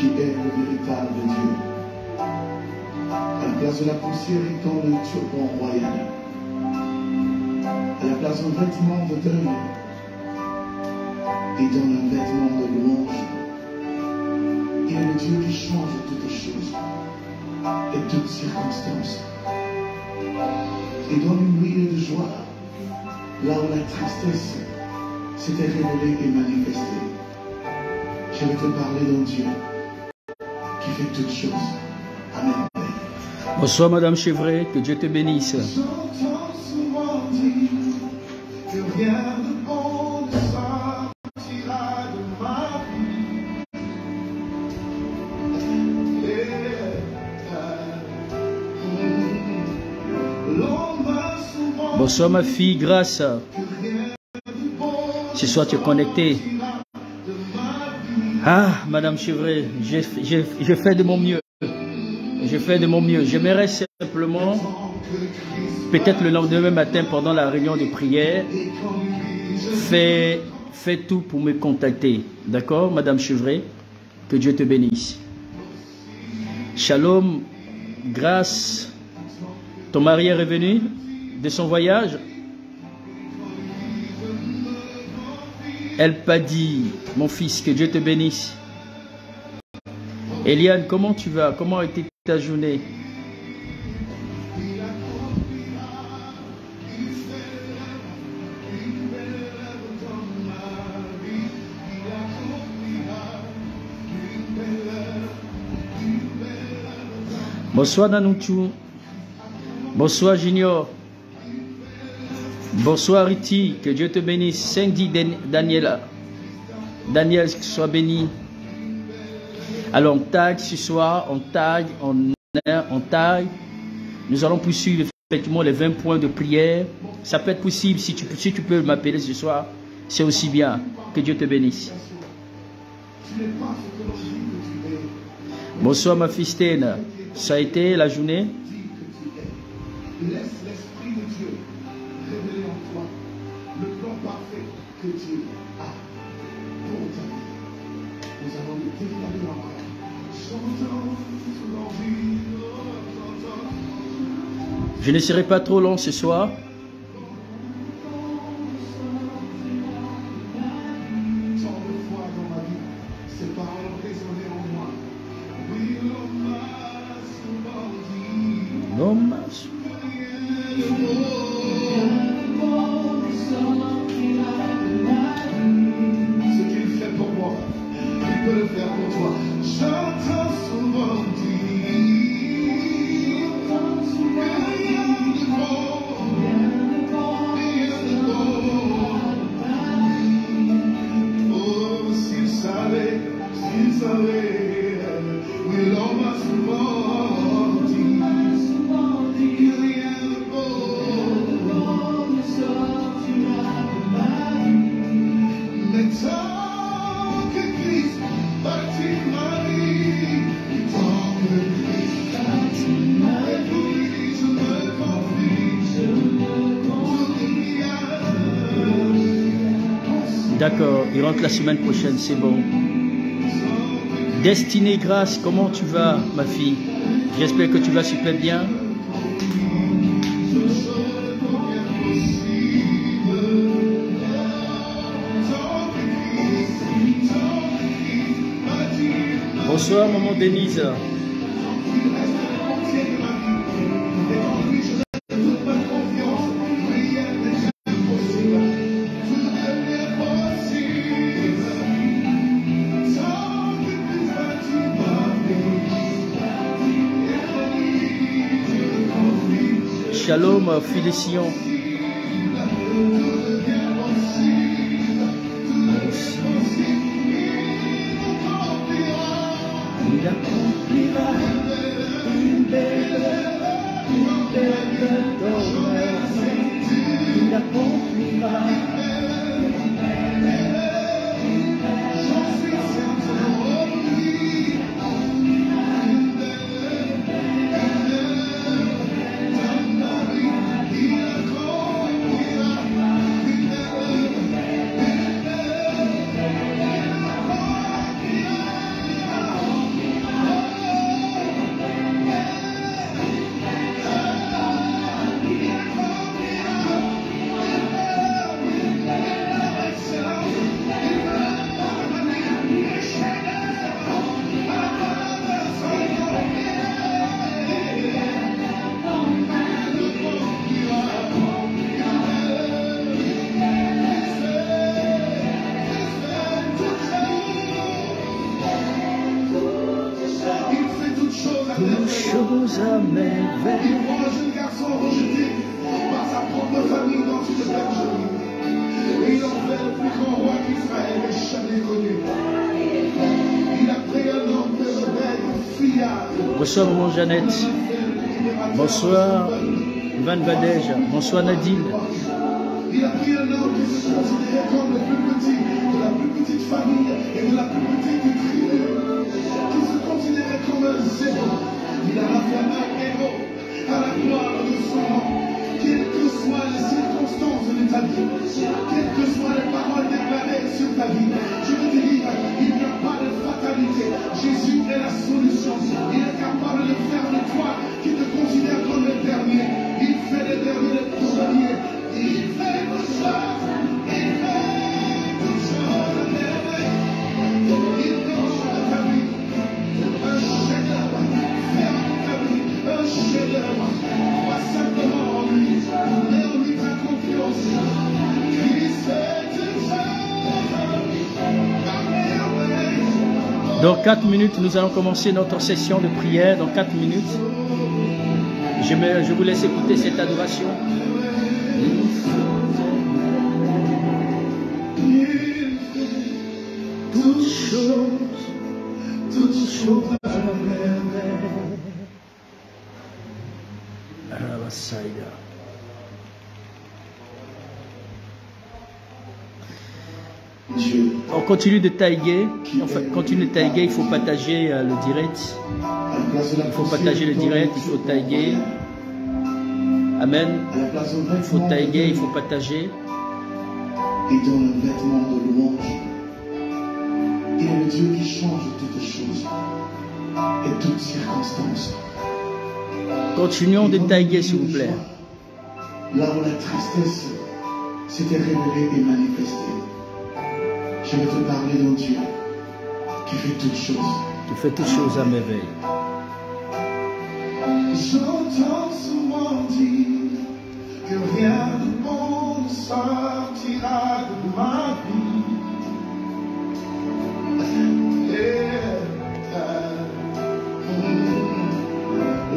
qui est le véritable Dieu. À la place de la poussière et dans le turban royal. À la place d'un vêtement de deuil et dans un vêtement de louange. Il est le Dieu qui change toutes choses et toutes circonstances. Et donne une nuit de joie là où la tristesse s'était révélée et manifestée. Je vais te parler d'un Dieu qui fait toutes choses. Amen. Bonsoir Madame Chevret, que Dieu te bénisse. J'entends souvent dire que rien de bon ne sortira de ma vie. Bonsoir ma fille, grâce. Ce soir tu es connectée. Ah, Madame Chevret, je fais de mon mieux. Je fais de mon mieux. J'aimerais simplement, peut-être le lendemain matin pendant la réunion de prière, fais tout pour me contacter. D'accord, Madame Chevret? Que Dieu te bénisse. Shalom, grâce. Ton mari est revenu de son voyage? Elle Padi, mon fils, que Dieu te bénisse. Eliane, comment tu vas? Comment a été ta journée? Bonsoir Nanoutou. Bonsoir Junior. Bonsoir Riti, que Dieu te bénisse. Cindy Daniela. Daniel, que sois béni. Alors on tag ce soir, on tag. Nous allons poursuivre effectivement les 20 points de prière. Ça peut être possible si tu peux m'appeler ce soir. C'est aussi bien. Que Dieu te bénisse. Bonsoir ma fistine. Ça a été la journée? Laisse l'Esprit de Dieu révéler en toi le plan parfait que Dieu a pour ta vie. Nous allons le déclarer encore. Je ne serai pas trop long ce soir. Ce qu'il fait pour moi, il peut le faire pour toi. J'entends souvent D'accord, il rentre la semaine prochaine, c'est bon. Destinée Grâce, comment tu vas, ma fille? J'espère que tu vas super bien. Bonsoir, maman Denise. Shalom, Félicien. Il accomplira une belle promesse. Il accomplira. Il fait toutes choses à toutes merveille. choses à merveille. Il prend un jeune garçon rejeté par sa propre famille dans une bergerie. Et il en fait le plus grand roi qu'Israël ait jamais connu. Il a pris un homme de rebelle, fiable. Bonsoir maman Jeannette. Bonsoir Van Vadej. Bonsoir Nadine. Il a pris un homme qui se considérait comme le plus petit de la plus petite famille et de la plus petite tribu, qui se considérait comme un zéro. Il a fait un héros à la gloire de son nom. Quelles que soient les circonstances de ta vie, quelles que soient les paroles déclarées sur ta vie, je veux te dire, il n'y a pas de fatalité. Jésus est la solution. Il est capable de faire de toi qui te considère comme le dernier. Il fait les derniers les premiers. Il fait tout ça. Il fait tout ça. Il donne à ta vie un chef-d'œuvre. Faire à ta vie un chef-d'œuvre. Pas simplement en lui, mais en lui ta confiance. Christ fait tout ça. Dans 4 minutes, nous allons commencer notre session de prière. Dans 4 minutes, je vous laisse écouter cette adoration. Toutes choses à merveille. On continue de tailler. Enfin, continue de tailler. Il faut partager le direct. Il faut partager le direct. Il faut tailler. Amen. Il faut tailler. Il faut partager. Et dans le vêtement de louange, il est le Dieu qui change toutes choses et toutes circonstances. Continuons de tailler, s'il vous plaît. Là où la tristesse s'était révélée et manifestée, je vais te parler d'un Dieu qui fait toutes choses. Qui fait toutes choses à merveille. J'entends souvent dire que rien de bon ne sortira de ma vie.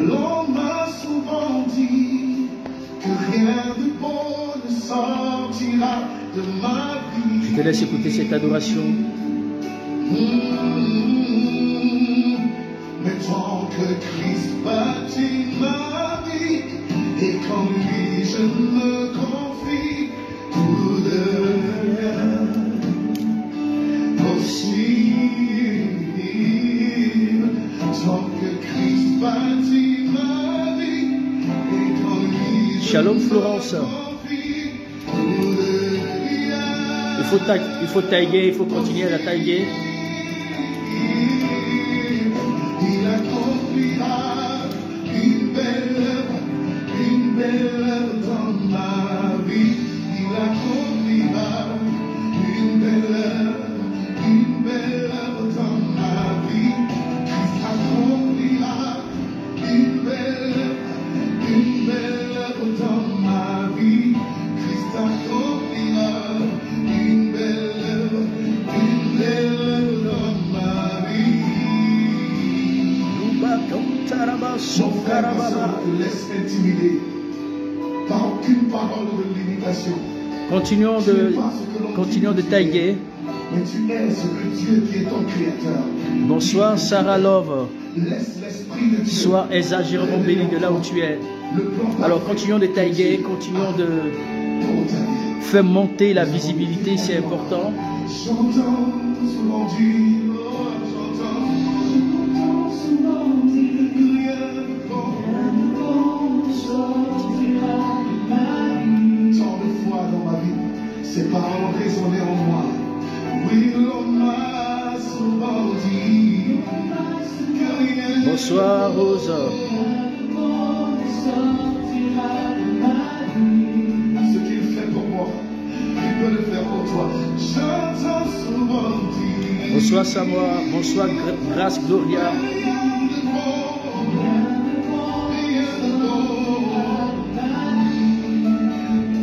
L'on m'a souvent dit que rien de bon ne sortira de ma vie. Je te laisse écouter cette adoration. Mais tant que Christ bâtit ma vie et qu'en lui je me confie, tout devient possible. Tant que Christ bâtit ma vie et qu'en lui je Shalom me Florence. confie, tout devient Il faut tailler, il faut continuer à tailler. Il accomplira une belle œuvre dans ma vie. Il accomplira une belle œuvre dans ma vie. Christ accomplira une belle œuvre dans ma vie. Christ accomplira une belle œuvre dans ma vie. Mon frère, ma soeur, ne te laisse intimider par aucune parole de limitation. Continuons de tailler. Mais tu es ce que Dieu qui est ton créateur. Bonsoir Sarah Love. Laisse l'esprit de Dieu. Sois exagérément béni de là où tu es. Alors continuons de tailler, continuons de faire monter la visibilité, c'est important. J'entends souvent dire, j'entends souvent dire que rien de bon sortira de ma vie. Tant de fois dans ma vie, ces paroles résonnaient en moi. Oui, l'on m'a souvent dit que rien de Bonsoir Rose. Ce qu'il fait pour moi, il peut le faire pour toi. J'entends souvent dire. Bonsoir Samoa. Bonsoir Grâce Gloria.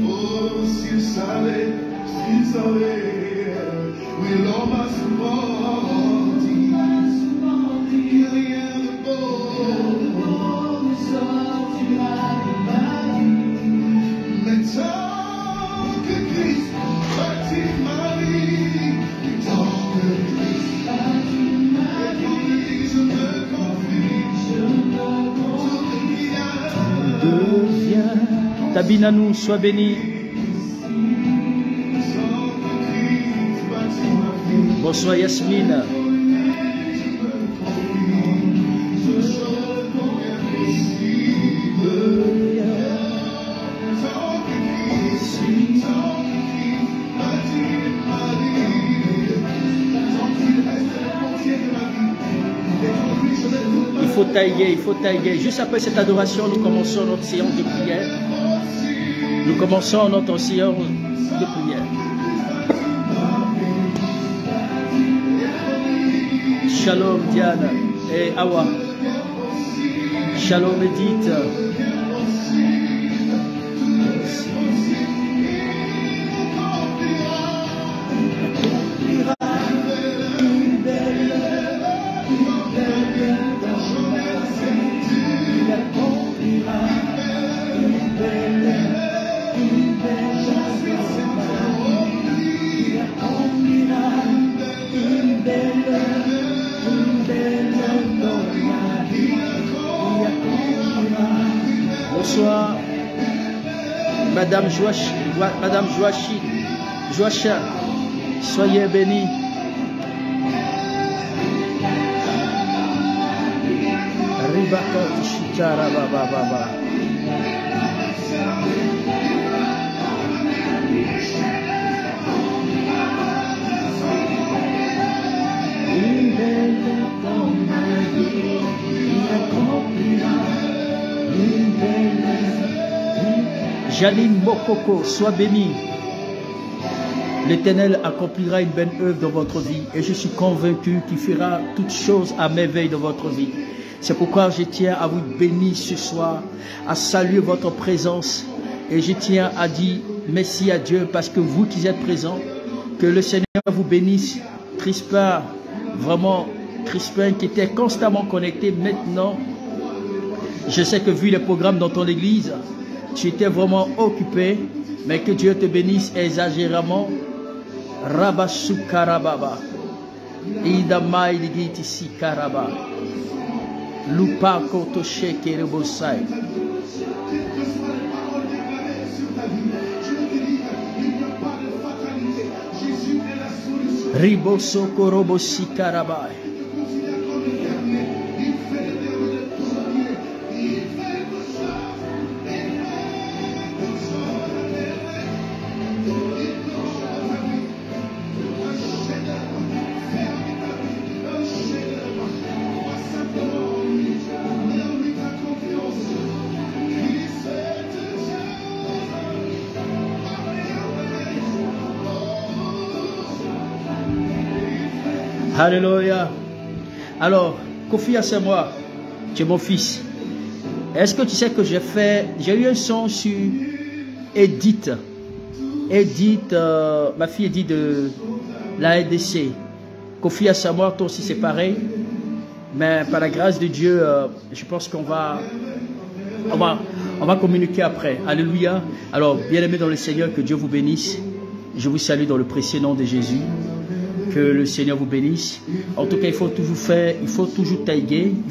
Oh, s'il savait, oui, l'on m'a souvent dit que rien de Tabinanou, sois béni. Bonsoir Yasmine. Il faut tailler. Juste après cette adoration, nous commençons notre séance de prière. Nous commençons notre séance de prière. Shalom Diane et Awa. Shalom Edith. Bonsoir, Madame Joachim, soyez bénis. Ribakot Shikara Baba Baba. Janine Mokoko, sois bénie. L'Éternel accomplira une bonne œuvre dans votre vie et je suis convaincu qu'il fera toutes choses à merveille dans votre vie. C'est pourquoi je tiens à vous bénir ce soir, à saluer votre présence et je tiens à dire merci à Dieu parce que vous qui êtes présents, que le Seigneur vous bénisse. Crispin, vraiment Crispin qui était constamment connecté maintenant, je sais que vu les programmes dans ton église, tu étais vraiment occupé, mais que Dieu te bénisse exagérément. Rabashu Karababa. Idamai Ligiti Si Karaba. Lupa Kotoshe Kerebosai. Riboso Korobosi Karabai. Alléluia. Alors, Kofi, c'est moi. Tu es mon fils. Est-ce que tu sais que j'ai eu un son sur Edith. Edith, ma fille Edith de la RDC. Kofi, c'est moi, toi aussi c'est pareil. Mais par la grâce de Dieu, je pense qu'on va communiquer après. Alléluia. Alors, bien-aimés dans le Seigneur, que Dieu vous bénisse. Je vous salue dans le précieux nom de Jésus. Que le Seigneur vous bénisse. En tout cas, il faut toujours tailler, il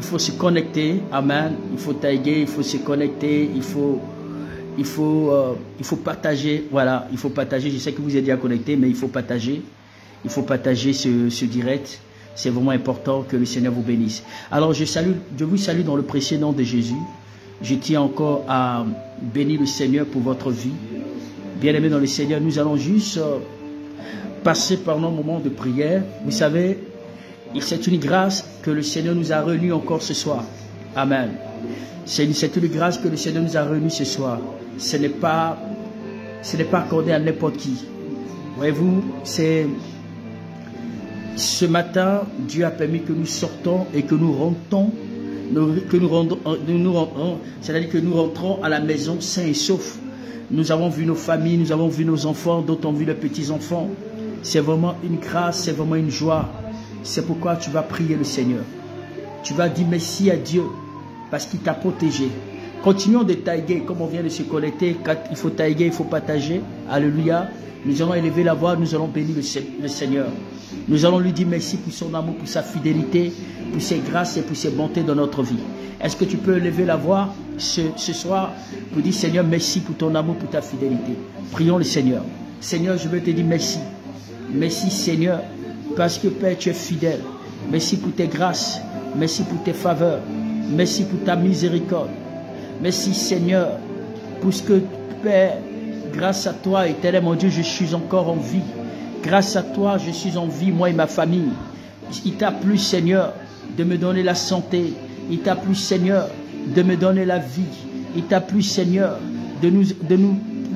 faut se connecter. Amen. Il faut tailler, il faut se connecter, il faut partager. Voilà, il faut partager. Je sais que vous êtes déjà connectés, mais il faut partager. Il faut partager ce direct. C'est vraiment important que le Seigneur vous bénisse. Alors, je vous salue dans le précieux nom de Jésus. Je tiens encore à bénir le Seigneur pour votre vie. Bien-aimés dans le Seigneur, nous allons juste passer par nos moments de prière. Vous savez, c'est une grâce que le Seigneur nous a réunis encore ce soir. Amen. C'est une grâce que le Seigneur nous a réunis ce soir. Ce n'est pas accordé à n'importe qui. Voyez-vous, c'est ce matin, Dieu a permis que nous sortons et que nous rentrons, c'est-à-dire que nous rentrons à la maison sains et saufs. Nous avons vu nos familles, nous avons vu nos enfants, d'autres ont vu leurs petits-enfants. C'est vraiment une grâce, c'est vraiment une joie. C'est pourquoi tu vas prier le Seigneur. Tu vas dire merci à Dieu parce qu'il t'a protégé. Continuons de tailler comme on vient de se connecter. Quand il faut tailler, il faut partager. Alléluia. Nous allons élever la voix, nous allons bénir le Seigneur. Nous allons lui dire merci pour son amour, pour sa fidélité, pour ses grâces et pour ses bontés dans notre vie. Est-ce que tu peux lever la voix ce soir pour dire Seigneur, merci pour ton amour, pour ta fidélité. Prions le Seigneur. Seigneur, je veux te dire merci. Merci Seigneur, parce que Père, tu es fidèle. Merci pour tes grâces. Merci pour tes faveurs. Merci pour ta miséricorde. Merci Seigneur, pour ce que Père, grâce à toi, éternel mon Dieu, je suis encore en vie. Grâce à toi, je suis en vie, moi et ma famille. Il t'a plu, Seigneur, de me donner la santé. Il t'a plu, Seigneur, de me donner la vie. Il t'a plu, Seigneur, de nous,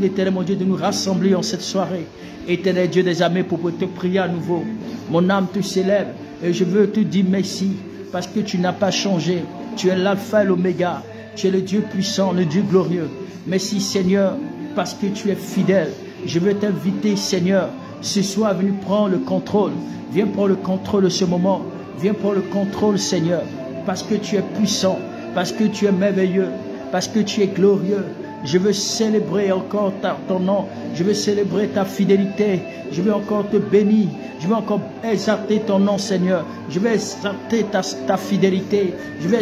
éternel mon Dieu, de nous rassembler en cette soirée. Éternel Dieu des armées, pour te prier à nouveau. Mon âme te célèbre et je veux te dire merci parce que tu n'as pas changé. Tu es l'alpha et l'oméga. Tu es le Dieu puissant, le Dieu glorieux. Merci, Seigneur, parce que tu es fidèle. Je veux t'inviter, Seigneur, ce soir, venir prendre le contrôle. Viens prendre le contrôle de ce moment. Viens prendre le contrôle, Seigneur, parce que tu es puissant, parce que tu es merveilleux, parce que tu es glorieux. Je veux célébrer encore ton nom. Je veux célébrer ta fidélité. Je veux encore te bénir. Je veux encore exalter ton nom, Seigneur. Je veux exalter ta fidélité. Je veux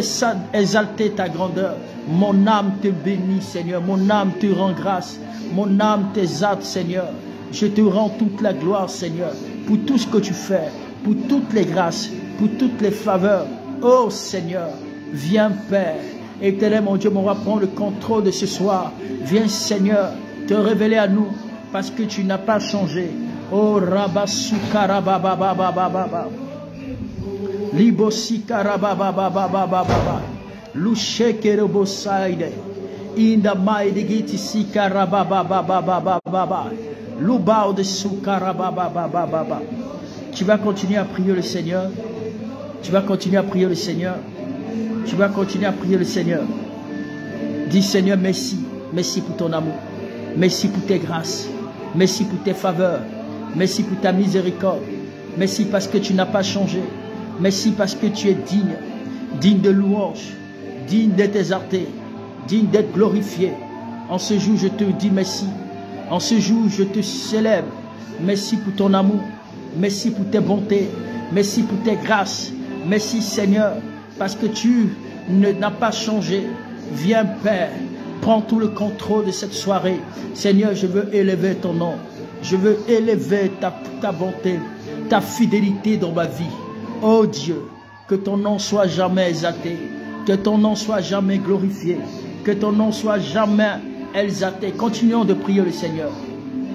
exalter ta grandeur. Mon âme te bénit, Seigneur. Mon âme te rend grâce. Mon âme t'exalte, Seigneur. Je te rends toute la gloire, Seigneur, pour tout ce que tu fais, pour toutes les grâces, pour toutes les faveurs. Oh, Seigneur, viens, Père. Éternel, mon Dieu, on va prendre le contrôle de ce soir. Viens, Seigneur, te révéler à nous, parce que tu n'as pas changé. Oh, Rabasukarababababababa. Libosikarababababababa. Lushekerebosaide. Indamaïdigitisikarababababababa. Lubao de Sukarabababababa. Tu vas continuer à prier le Seigneur. Tu vas continuer à prier le Seigneur. Tu vas continuer à prier le Seigneur. Dis Seigneur, merci. Merci pour ton amour. Merci pour tes grâces. Merci pour tes faveurs. Merci pour ta miséricorde. Merci parce que tu n'as pas changé. Merci parce que tu es digne. Digne de louange. Digne d'être exalté. Digne d'être glorifié. En ce jour, je te dis merci. En ce jour, je te célèbre. Merci pour ton amour. Merci pour tes bontés. Merci pour tes grâces. Merci Seigneur, parce que tu n'as pas changé. Viens Père, prends tout le contrôle de cette soirée. Seigneur, je veux élever ton nom. Je veux élever ta bonté, ta fidélité dans ma vie. Oh Dieu, que ton nom soit jamais exalté. Que ton nom soit jamais glorifié. Que ton nom soit jamais exalté. Continuons de prier le Seigneur.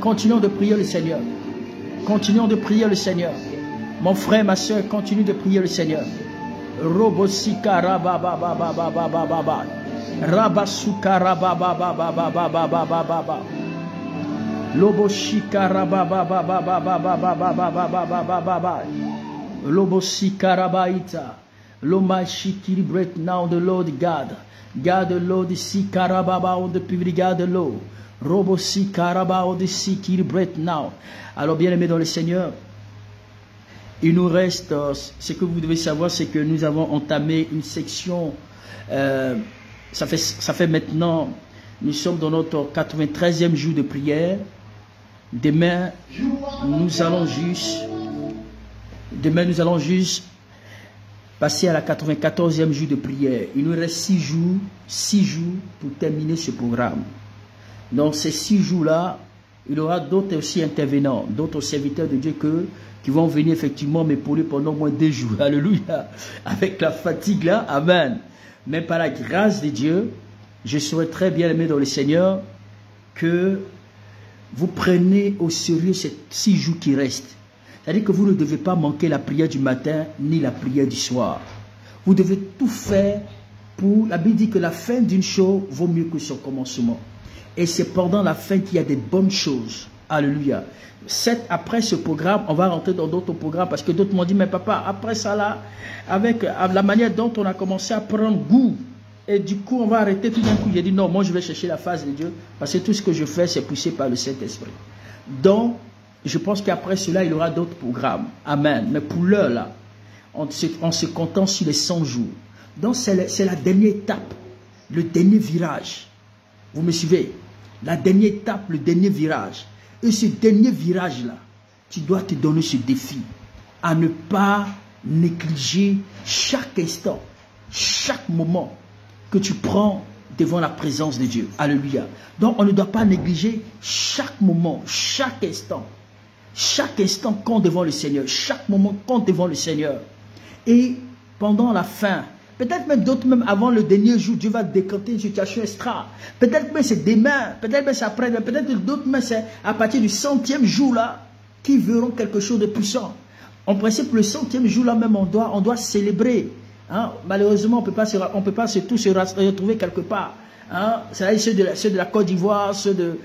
Continuons de prier le Seigneur. Continuons de prier le Seigneur. Mon frère, ma soeur, continue de prier le Seigneur. Robosika rabababababababa. Rabasuka rababababababababa. Loboshika rabababababababababababa. Lobosika rabaita. Lomashiki break now the Lord God. God the Lord sika rababa on the public God the Lord. Robosika rababa on the siki break now. Alors bien aimé dans le Seigneur, il nous reste, ce que vous devez savoir, c'est que nous avons entamé une section, ça fait maintenant, nous sommes dans notre 93e jour de prière. Demain, nous allons juste passer à la 94e jour de prière. Il nous reste 6 jours pour terminer ce programme. Dans ces 6 jours-là, il y aura d'autres aussi intervenants, d'autres serviteurs de Dieu qui vont venir effectivement m'épauler pendant au moins 2 jours. Alléluia. Avec la fatigue là, amen. Mais par la grâce de Dieu, je serai très bien aimé dans le Seigneur que vous preniez au sérieux ces 6 jours qui restent. C'est-à-dire que vous ne devez pas manquer la prière du matin ni la prière du soir. Vous devez tout faire pour... La Bible dit que la fin d'une chose vaut mieux que son commencement. Et c'est pendant la fin qu'il y a des bonnes choses. Alléluia. Après ce programme, on va rentrer dans d'autres programmes parce que d'autres m'ont dit, mais papa, après ça là, avec la manière dont on a commencé à prendre goût, et du coup on va arrêter tout d'un coup. J'ai dit non, moi je vais chercher la face de Dieu parce que tout ce que je fais c'est poussé par le Saint-Esprit. Donc, je pense qu'après cela, il y aura d'autres programmes. Amen. Mais pour l'heure là, on se contente sur les 100 jours. Donc c'est la dernière étape, le dernier virage. Vous me suivez? La dernière étape, le dernier virage. Et ce dernier virage-là, tu dois te donner ce défi. à ne pas négliger chaque instant, chaque moment que tu prends devant la présence de Dieu. Alléluia. Donc on ne doit pas négliger chaque moment, chaque instant compte devant le Seigneur, chaque moment compte devant le Seigneur. Et pendant la fin, peut-être même d'autres, même avant le dernier jour, Dieu va décanter une situation extra. Peut-être même c'est demain, peut-être même c'est après, peut-être d'autres même c'est à partir du 100e jour là, qui verront quelque chose de puissant. En principe, le 100e jour là même, on doit célébrer. Hein? Malheureusement, on ne peut pas tous se retrouver quelque part. Hein? C'est ceux de la Côte d'Ivoire, ceux de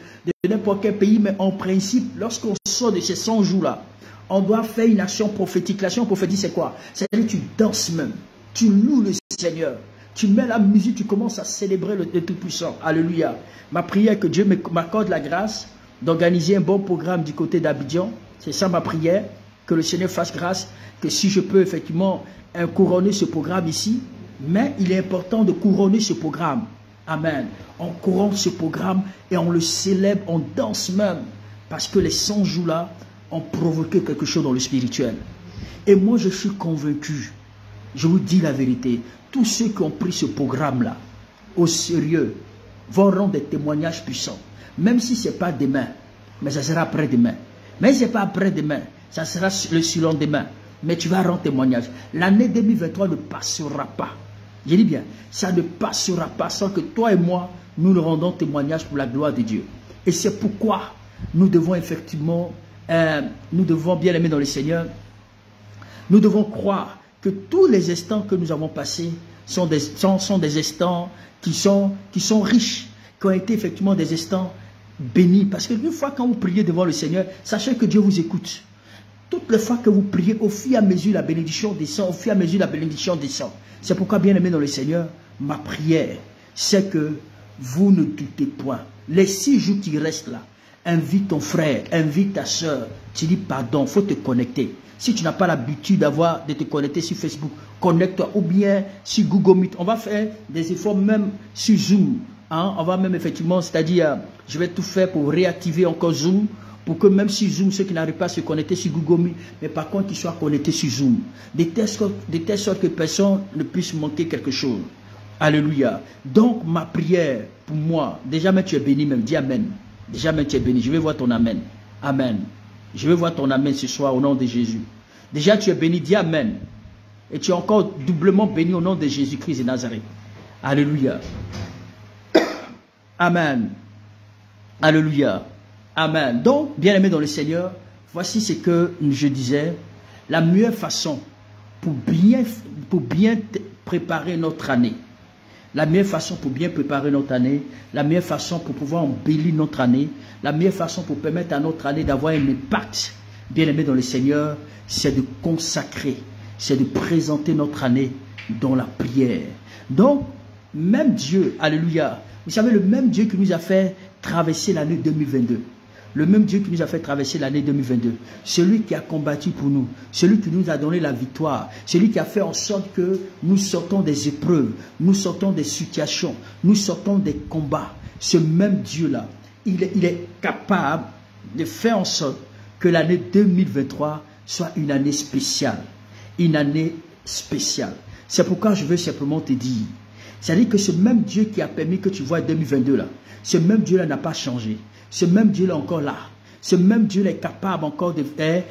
n'importe quel pays, mais en principe, lorsqu'on sort de ces 100 jours là, on doit faire une action prophétique. L'action prophétique, c'est quoi? C'est-à-dire que tu danses même. Tu loues le Seigneur. Tu mets la musique, tu commences à célébrer le Tout-Puissant. Alléluia. Ma prière est que Dieu m'accorde la grâce d'organiser un bon programme du côté d'Abidjan. C'est ça ma prière. Que le Seigneur fasse grâce. Que si je peux effectivement couronner ce programme ici. Mais il est important de couronner ce programme. Amen. On couronne ce programme et on le célèbre, on danse même. Parce que les 100 jours-là ont provoqué quelque chose dans le spirituel. Et moi, je suis convaincu, je vous dis la vérité, tous ceux qui ont pris ce programme-là au sérieux vont rendre des témoignages puissants. Même si ce n'est pas demain, mais ça sera après-demain. Mais si ce n'est pas après-demain, ça sera le surlendemain. Mais tu vas rendre témoignage. L'année 2023 ne passera pas. Je dis bien, ça ne passera pas sans que toi et moi, nous nous rendons témoignage pour la gloire de Dieu. Et c'est pourquoi nous devons effectivement, nous devons bien aimer dans le Seigneur. Nous devons croire que tous les instants que nous avons passés sont des instants qui sont riches, qui ont été effectivement des instants bénis. Parce qu'une fois quand vous priez devant le Seigneur, sachez que Dieu vous écoute. Toutes les fois que vous priez, au fur et à mesure la bénédiction descend, au fur et à mesure la bénédiction descend. C'est pourquoi, bien aimé dans le Seigneur, ma prière, c'est que vous ne doutez point. Les 6 jours qui restent là, invite ton frère, invite ta soeur, tu dis pardon, il faut te connecter. Si tu n'as pas l'habitude de te connecter sur Facebook, connecte-toi ou bien sur Google Meet. On va faire des efforts même sur Zoom. Hein? On va même effectivement, c'est-à-dire, je vais tout faire pour réactiver encore Zoom, pour que même sur Zoom, ceux qui n'arrivent pas à se connecter sur Google Meet, mais par contre qu'ils soient connectés sur Zoom. De telle sorte que personne ne puisse manquer quelque chose. Alléluia. Donc ma prière pour moi, déjà même tu es béni même, dis Amen. Déjà même tu es béni, je vais voir ton Amen. Amen. Je vais voir ton Amen ce soir au nom de Jésus. Déjà tu es béni, dis Amen. Et tu es encore doublement béni au nom de Jésus-Christ de Nazareth. Alléluia. Amen. Alléluia. Amen. Donc, bien aimé dans le Seigneur, voici ce que je disais. La meilleure façon pour bien préparer notre année, la meilleure façon pour bien préparer notre année, la meilleure façon pour pouvoir embellir notre année, la meilleure façon pour permettre à notre année d'avoir un impact, bien aimé dans le Seigneur, c'est de consacrer, c'est de présenter notre année dans la prière. Donc, même Dieu, alléluia, vous savez, le même Dieu qui nous a fait traverser l'année 2022, le même Dieu qui nous a fait traverser l'année 2022, celui qui a combattu pour nous, celui qui nous a donné la victoire, celui qui a fait en sorte que nous sortons des épreuves, nous sortons des situations, nous sortons des combats. Ce même Dieu-là, il est capable de faire en sorte que l'année 2023 soit une année spéciale. Une année spéciale. C'est pourquoi je veux simplement te dire, c'est-à-dire que ce même Dieu qui a permis que tu vois 2022 là, ce même Dieu-là n'a pas changé. Ce même Dieu-là est encore là. Ce même Dieu-là est capable encore de faire,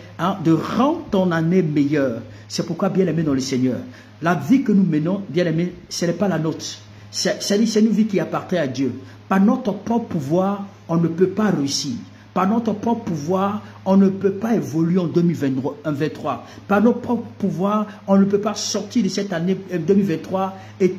de rendre ton année meilleure. C'est pourquoi, bien aimé dans le Seigneur, la vie que nous menons, bien aimé, ce n'est pas la nôtre. C'est une vie qui appartient à Dieu. Par notre propre pouvoir, on ne peut pas réussir. Par notre propre pouvoir, on ne peut pas évoluer en 2023. Par notre propre pouvoir, on ne peut pas sortir de cette année 2023 et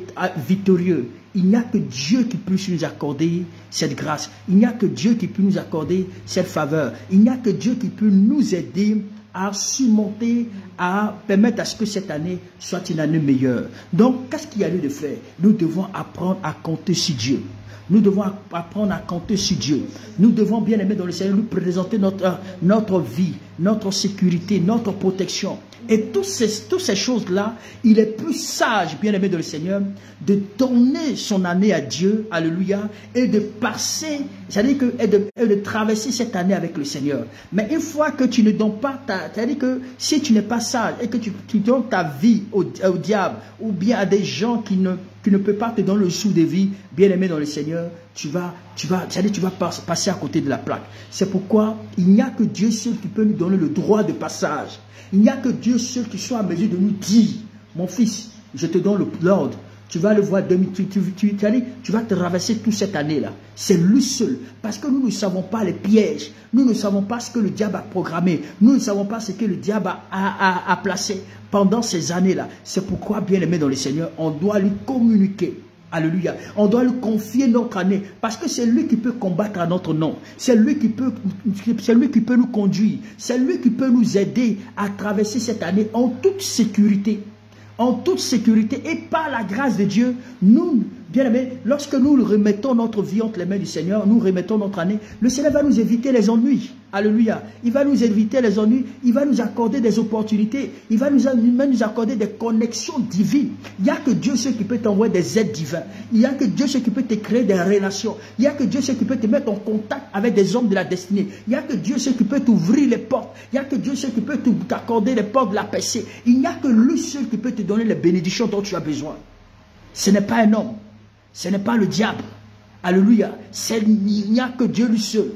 victorieux. Il n'y a que Dieu qui puisse nous accorder cette grâce. Il n'y a que Dieu qui peut nous accorder cette faveur. Il n'y a que Dieu qui peut nous aider à surmonter, à permettre à ce que cette année soit une année meilleure. Donc, qu'est-ce qu'il y a lieu de faire? Nous devons apprendre à compter sur Dieu. Nous devons apprendre à compter sur Dieu. Nous devons, bien aimer dans le Seigneur, nous présenter notre vie, notre sécurité, notre protection. Et toutes ces choses-là, il est plus sage, bien aimé dans le Seigneur, de donner son année à Dieu, alléluia, et de passer, c'est-à-dire de traverser cette année avec le Seigneur. Mais une fois que tu ne donnes pas c'est-à-dire que si tu n'es pas passage et que tu donnes ta vie au diable ou bien à des gens qui ne peuvent pas te donner le sou de vie, bien aimé dans le Seigneur, tu vas passer à côté de la plaque. C'est pourquoi il n'y a que Dieu seul qui peut nous donner le droit de passage. Il n'y a que Dieu seul qui soit en mesure de nous dire, mon fils, je te donne l'ordre. Tu vas le voir, tu vas traverser toute cette année-là. C'est lui seul. Parce que nous ne savons pas les pièges. Nous ne savons pas ce que le diable a programmé. Nous ne savons pas ce que le diable a placé pendant ces années-là. C'est pourquoi, bien aimé dans le Seigneur, on doit lui communiquer. Alléluia. On doit lui confier notre année. Parce que c'est lui qui peut combattre à notre nom. C'est lui qui peut nous conduire. C'est lui qui peut nous aider à traverser cette année en toute sécurité. En toute sécurité et par la grâce de Dieu, nous, bien aimés, lorsque nous remettons notre vie entre les mains du Seigneur, nous remettons notre année, le Seigneur va nous éviter les ennuis. Alléluia. Il va nous éviter les ennuis, il va nous accorder des opportunités, il va même nous accorder des connexions divines. Il n'y a que Dieu seul qui peut t'envoyer des aides divines. Il n'y a que Dieu seul qui peut te créer des relations. Il n'y a que Dieu seul qui peut te mettre en contact avec des hommes de la destinée. Il n'y a que Dieu seul qui peut t'ouvrir les portes. Il n'y a que Dieu seul qui peut t'accorder les portes de la paix. Il n'y a que lui seul qui peut te donner les bénédictions dont tu as besoin. Ce n'est pas un homme. Ce n'est pas le diable. Alléluia. Il n'y a que Dieu lui seul.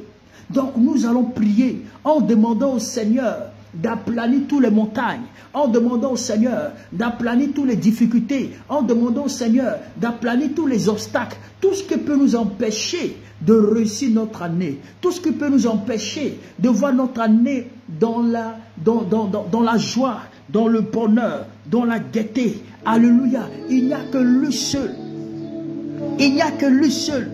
Donc nous allons prier en demandant au Seigneur d'aplanir toutes les montagnes, en demandant au Seigneur d'aplanir toutes les difficultés, en demandant au Seigneur d'aplanir tous les obstacles, tout ce qui peut nous empêcher de réussir notre année, tout ce qui peut nous empêcher de voir notre année dans la joie, dans le bonheur, dans la gaieté. Alléluia. Il n'y a que lui seul. Il n'y a que lui seul.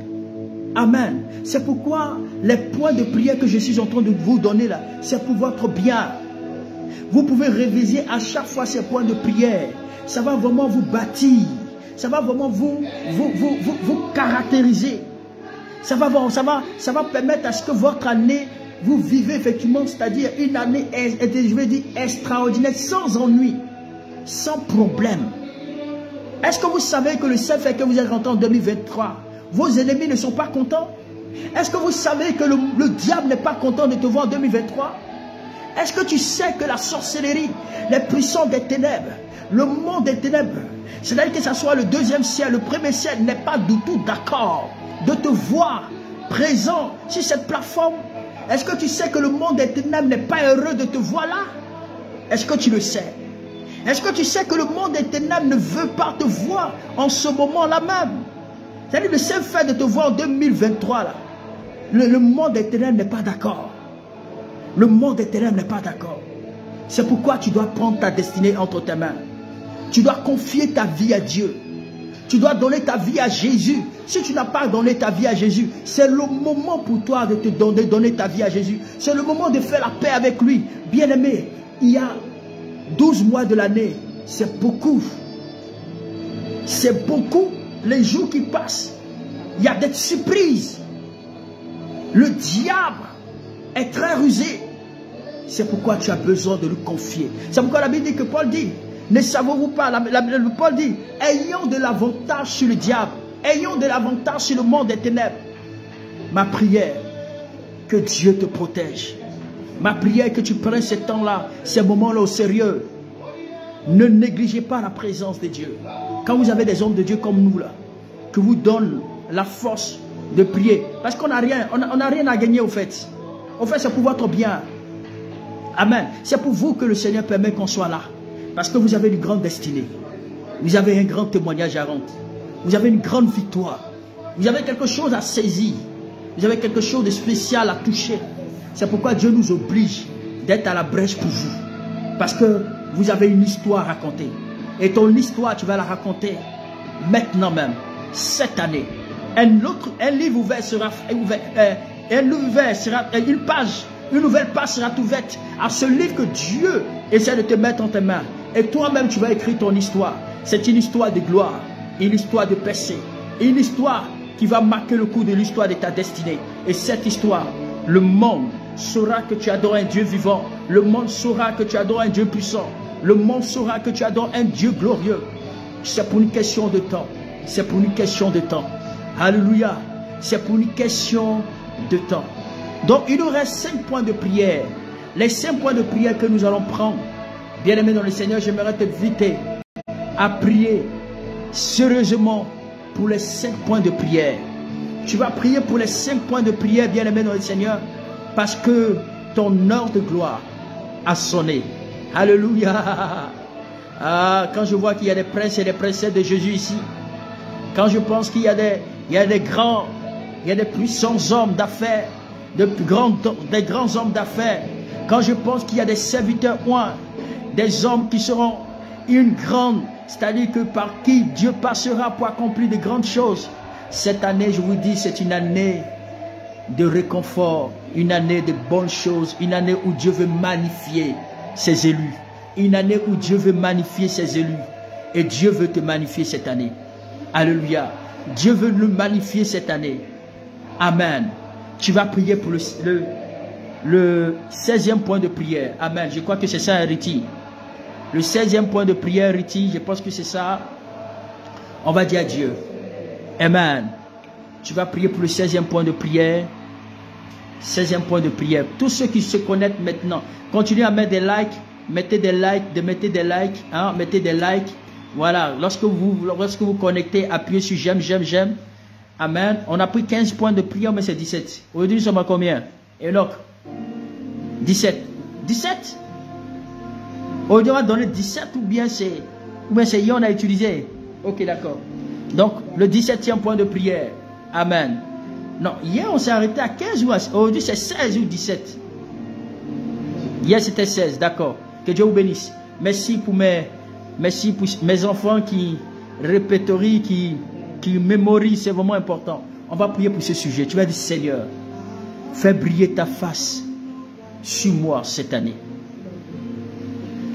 Amen. C'est pourquoi les points de prière que je suis en train de vous donner là, c'est pour votre bien. Vous pouvez réviser à chaque fois ces points de prière. Ça va vraiment vous bâtir. Ça va vraiment vous caractériser. Ça va permettre à ce que votre année, vous vivez effectivement, c'est-à-dire une année, je vais dire, extraordinaire, sans ennui, sans problème. Est-ce que vous savez que le seul fait que vous êtes rentré en 2023, vos ennemis ne sont pas contents? Est-ce que vous savez que le diable n'est pas content de te voir en 2023? Est-ce que tu sais que la sorcellerie, les puissants des ténèbres, le monde des ténèbres, c'est-à-dire que ce soit le deuxième ciel, le premier ciel, n'est pas du tout d'accord de te voir présent sur cette plateforme? Est-ce que tu sais que le monde des ténèbres n'est pas heureux de te voir là? Est-ce que tu le sais? Est-ce que tu sais que le monde des ténèbres ne veut pas te voir en ce moment-là même? C'est-à-dire le seul fait de te voir en 2023 là, le monde des ténèbres n'est pas d'accord. Le monde des ténèbres n'est pas d'accord. C'est pourquoi tu dois prendre ta destinée entre tes mains. Tu dois confier ta vie à Dieu. Tu dois donner ta vie à Jésus. Si tu n'as pas donné ta vie à Jésus, c'est le moment pour toi de te donner ta vie à Jésus. C'est le moment de faire la paix avec lui. Bien-aimé, il y a 12 mois de l'année, c'est beaucoup. C'est beaucoup. Les jours qui passent, il y a des surprises. Le diable est très rusé. C'est pourquoi tu as besoin de le confier. C'est pourquoi la Bible dit que Paul dit, ne savez-vous pas, Paul dit, ayons de l'avantage sur le diable, ayons de l'avantage sur le monde des ténèbres. Ma prière, que Dieu te protège. Ma prière est que tu prennes ce temps-là, ces moments-là au sérieux. Ne négligez pas la présence de Dieu. Quand vous avez des hommes de Dieu comme nous là, que vous donne la force de prier. Parce qu'on n'a rien, on n'a rien à gagner au fait. Au fait, c'est pour votre bien. Amen. C'est pour vous que le Seigneur permet qu'on soit là. Parce que vous avez une grande destinée. Vous avez un grand témoignage à rendre. Vous avez une grande victoire. Vous avez quelque chose à saisir. Vous avez quelque chose de spécial à toucher. C'est pourquoi Dieu nous oblige d'être à la brèche pour vous. Parce que vous avez une histoire à raconter. Et ton histoire, tu vas la raconter maintenant même, cette année. Un livre ouvert sera ouvert. Une nouvelle page sera ouverte à ce livre que Dieu essaie de te mettre en tes mains. Et toi-même, tu vas écrire ton histoire. C'est une histoire de gloire, une histoire de péché, une histoire qui va marquer le coup de l'histoire de ta destinée. Et cette histoire, le monde saura que tu adores un Dieu vivant. Le monde saura que tu adores un Dieu puissant. Le monde saura que tu adores un Dieu glorieux. C'est pour une question de temps. C'est pour une question de temps. Alléluia. C'est pour une question de temps. Donc, il nous reste 5 points de prière. Les 5 points de prière que nous allons prendre Bien-aimé dans le Seigneur, j'aimerais t'inviter à prier sérieusement pour les 5 points de prière. Tu vas prier pour les 5 points de prière, bien-aimé dans le Seigneur, parce que ton heure de gloire a sonné. Alléluia. Ah, quand je vois qu'il y a des princes et des princesses de Jésus ici, quand je pense qu'il y a des grands, il y a des puissants hommes d'affaires, des grands hommes d'affaires, quand je pense qu'il y a des serviteurs oints, des hommes qui seront une grande, c'est-à-dire que par qui Dieu passera pour accomplir de grandes choses. Cette année, je vous dis, c'est une année de réconfort, une année de bonnes choses, une année où Dieu veut magnifier ses élus, une année où Dieu veut magnifier ses élus, et Dieu veut te magnifier cette année. Alléluia. Dieu veut le magnifier cette année. Amen. Tu vas prier pour le 16e point de prière. Amen. Je crois que c'est ça, Riti. Le 16e point de prière, Riti, je pense que c'est ça. On va dire à Dieu. Amen. Tu vas prier pour le 16e point de prière. 16e point de prière. Tous ceux qui se connectent maintenant, continuez à mettre des likes. Mettez des likes, mettez des likes. Hein, mettez des likes. Voilà. Lorsque vous connectez, appuyez sur j'aime, j'aime, j'aime. Amen. On a pris 15 points de prière, mais c'est 17. Aujourd'hui, nous sommes à combien? Enoch? 17. 17? Aujourd'hui, on va donner 17 ou bien c'est hier on a utilisé? Ok, d'accord. Donc, le 17e point de prière. Amen. Non, hier on s'est arrêté à 15 ou aujourd'hui c'est 16 ou 17. Hier c'était 16, d'accord. Que Dieu vous bénisse. Merci pour mes enfants qui répertorient, qui mémorisent, c'est vraiment important. On va prier pour ce sujet. Tu vas dire, Seigneur, fais briller ta face sur moi cette année.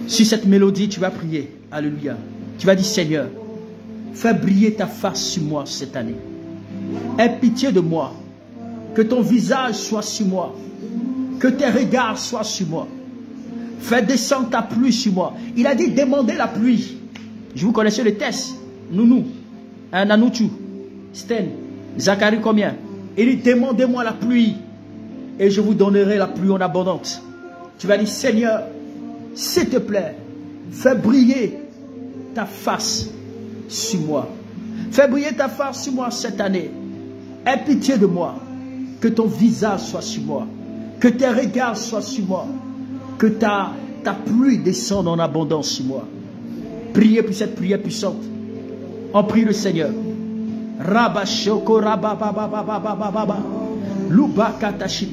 Sur cette mélodie, tu vas prier. Alléluia. Tu vas dire, Seigneur, fais briller ta face sur moi cette année. Aie pitié de moi. Que ton visage soit sur moi. Que tes regards soient sur moi. Fais descendre ta pluie sur moi. Il a dit, demandez la pluie. Je vous connaissez le test. Nounou. Nanouchou. Sten. Zacharie combien? Il dit, demandez-moi la pluie. Et je vous donnerai la pluie en abondance. Tu vas dire, Seigneur, s'il te plaît, fais briller ta face sur moi. Fais briller ta face sur moi cette année. Aie pitié de moi. Que ton visage soit sur moi. Que tes regards soient sur moi. Que ta pluie descende en abondance sur moi. Priez pour cette prière puissante. On prie le Seigneur.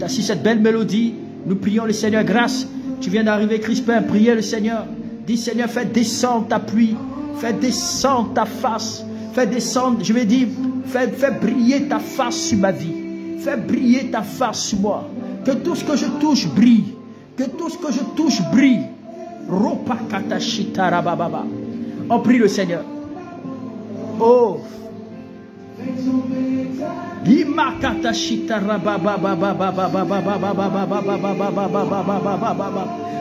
Si cette belle mélodie, nous prions le Seigneur. Grâce, tu viens d'arriver, Crispin, priez le Seigneur. Dis Seigneur, fais descendre ta pluie. Fais descendre ta face. Fais descendre, je vais dire, fais briller ta face sur ma vie. Fais briller ta face sur moi. Que tout ce que je touche brille. Que tout ce que je touche brille. On prie le Seigneur. Oh.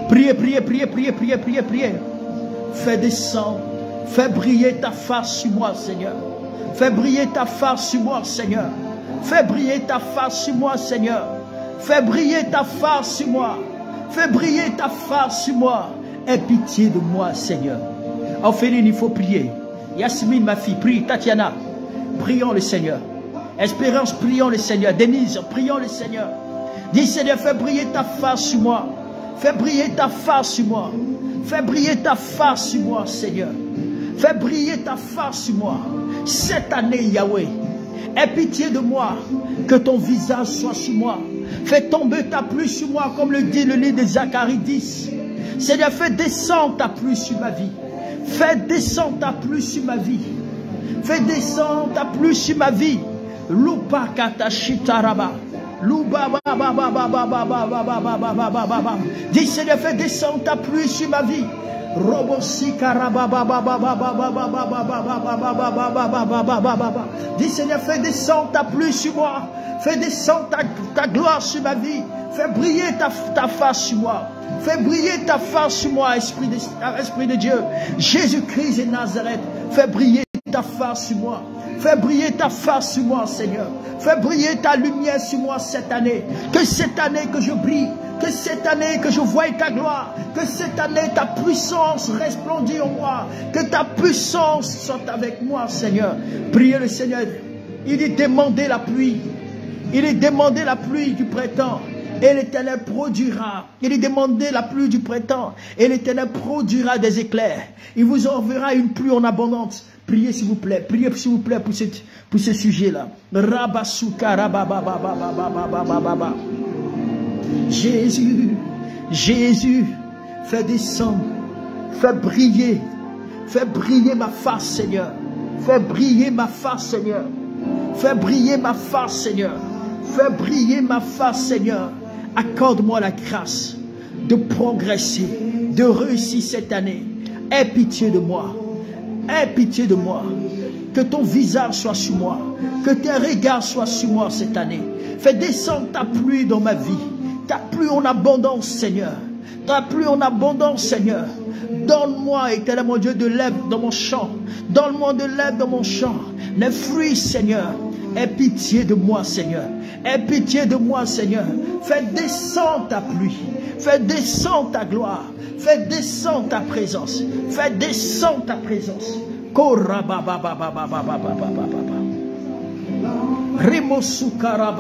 Priez, priez, priez, priez, priez, priez, priez. Fais descendre. Fais briller ta face sur moi, Seigneur. Fais briller ta face sur moi, Seigneur. Fais briller ta face sur moi, Seigneur. Fais briller ta face sur moi. Fais briller ta face sur moi. Aie pitié de moi, Seigneur. Ophéline, il faut prier. Yasmine, ma fille, prie. Tatiana, prions le Seigneur. Espérance, prions le Seigneur. Denise, prions le Seigneur. Dis, Seigneur, fais briller ta face sur moi. Fais briller ta face sur moi. Fais briller ta face sur moi, Seigneur. Fais briller ta face sur moi. Cette année, Yahweh, aie pitié de moi. Que ton visage soit sur moi. Fais tomber ta pluie sur moi, comme le dit le livre de Zacharie 10. Seigneur, fais descendre ta pluie sur ma vie. Fais descendre ta pluie sur ma vie. Fais descendre ta pluie sur ma vie. Lupa katashitaraba. Dis Seigneur, fais descendre ta pluie sur ma vie. Dis Seigneur, fais descendre ta pluie sur moi. Fais descendre ta gloire sur ma vie. Fais briller ta face sur moi. Fais briller ta face sur moi, Esprit de Dieu. Jésus-Christ de Nazareth, fais briller ta face sur moi. Fais briller ta face sur moi, Seigneur. Fais briller ta lumière sur moi cette année. Que cette année que je brille, Que cette année, que je voie ta gloire. Que cette année, ta puissance resplendisse en moi. Que ta puissance soit avec moi, Seigneur. Priez le Seigneur. Il est demandé la pluie. Il est demandé la pluie du printemps. Et l'Éternel produira. Il est demandé la pluie du printemps. Et l'Éternel produira des éclairs. Il vous enverra une pluie en abondance. Priez s'il vous plaît. Priez s'il vous plaît pour ce sujet-là. Jésus, Jésus, fais descendre, fais briller ma face, Seigneur. Fais briller ma face, Seigneur. Fais briller ma face, Seigneur. Fais briller ma face, Seigneur. Accorde-moi la grâce de progresser, de réussir cette année. Aie pitié de moi. Aie pitié de moi. Que ton visage soit sur moi. Que tes regards soient sur moi cette année. Fais descendre ta pluie dans ma vie. Ta pluie en abondance, Seigneur. Ta pluie en abondance, Seigneur. Donne-moi, éternel mon Dieu, de l'herbe dans mon champ. Donne-moi de l'herbe dans mon champ. Les fruits, Seigneur. Aie pitié de moi, Seigneur. Aie pitié de moi, Seigneur. Fais descendre ta pluie. Fais descendre ta gloire. Fais descendre ta présence. Fais descendre ta présence. Rimosukara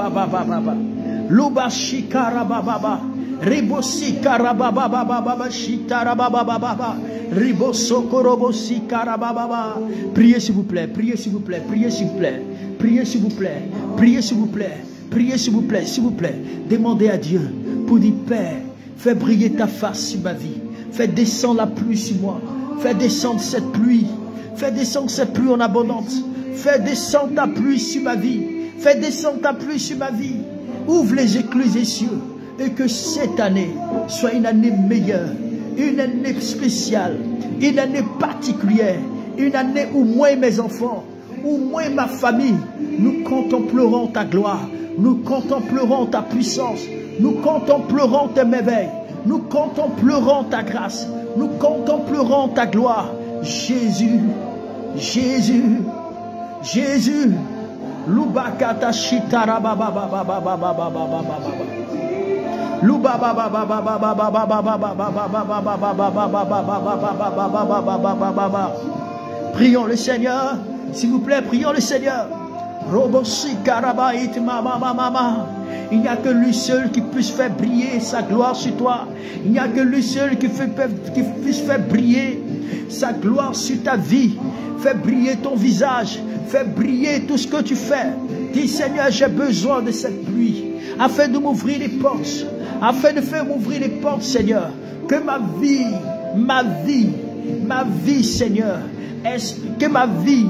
Lubashikara baba, Ribosikara baba, Shitara baba, Ribosokorobosikara baba. Priez s'il vous plaît, priez s'il vous plaît, priez s'il vous plaît, priez s'il vous plaît, priez s'il vous plaît, priez s'il vous plaît, s'il vous plaît. Demandez à Dieu pour dire Père, fais briller ta face sur ma vie, fais descendre la pluie sur moi, fais descendre cette pluie, fais descendre cette pluie en abondance, fais descendre ta pluie sur ma vie, fais descendre ta pluie sur ma vie. Ouvre les écluses des cieux et que cette année soit une année meilleure, une année spéciale, une année particulière, une année où moi et mes enfants, où moi et ma famille, nous contemplerons ta gloire, nous contemplerons ta puissance, nous contemplerons tes merveilles, nous contemplerons ta grâce, nous contemplerons ta gloire. Jésus, Jésus, Jésus. Lubakata shitara baba baba baba baba baba baba Luba baba baba baba baba baba baba. Prions le Seigneur, s'il vous plaît, prions le Seigneur. Robosi karabait mama mama. Il n'y a que lui seul qui puisse faire briller sa gloire sur toi. Il n'y a que lui seul qui puisse faire briller sa gloire sur ta vie. Fais briller ton visage. Fais briller tout ce que tu fais. Dis Seigneur, j'ai besoin de cette pluie. Afin de m'ouvrir les portes. Afin de faire m'ouvrir les portes, Seigneur. Que ma vie, Seigneur. Que ma vie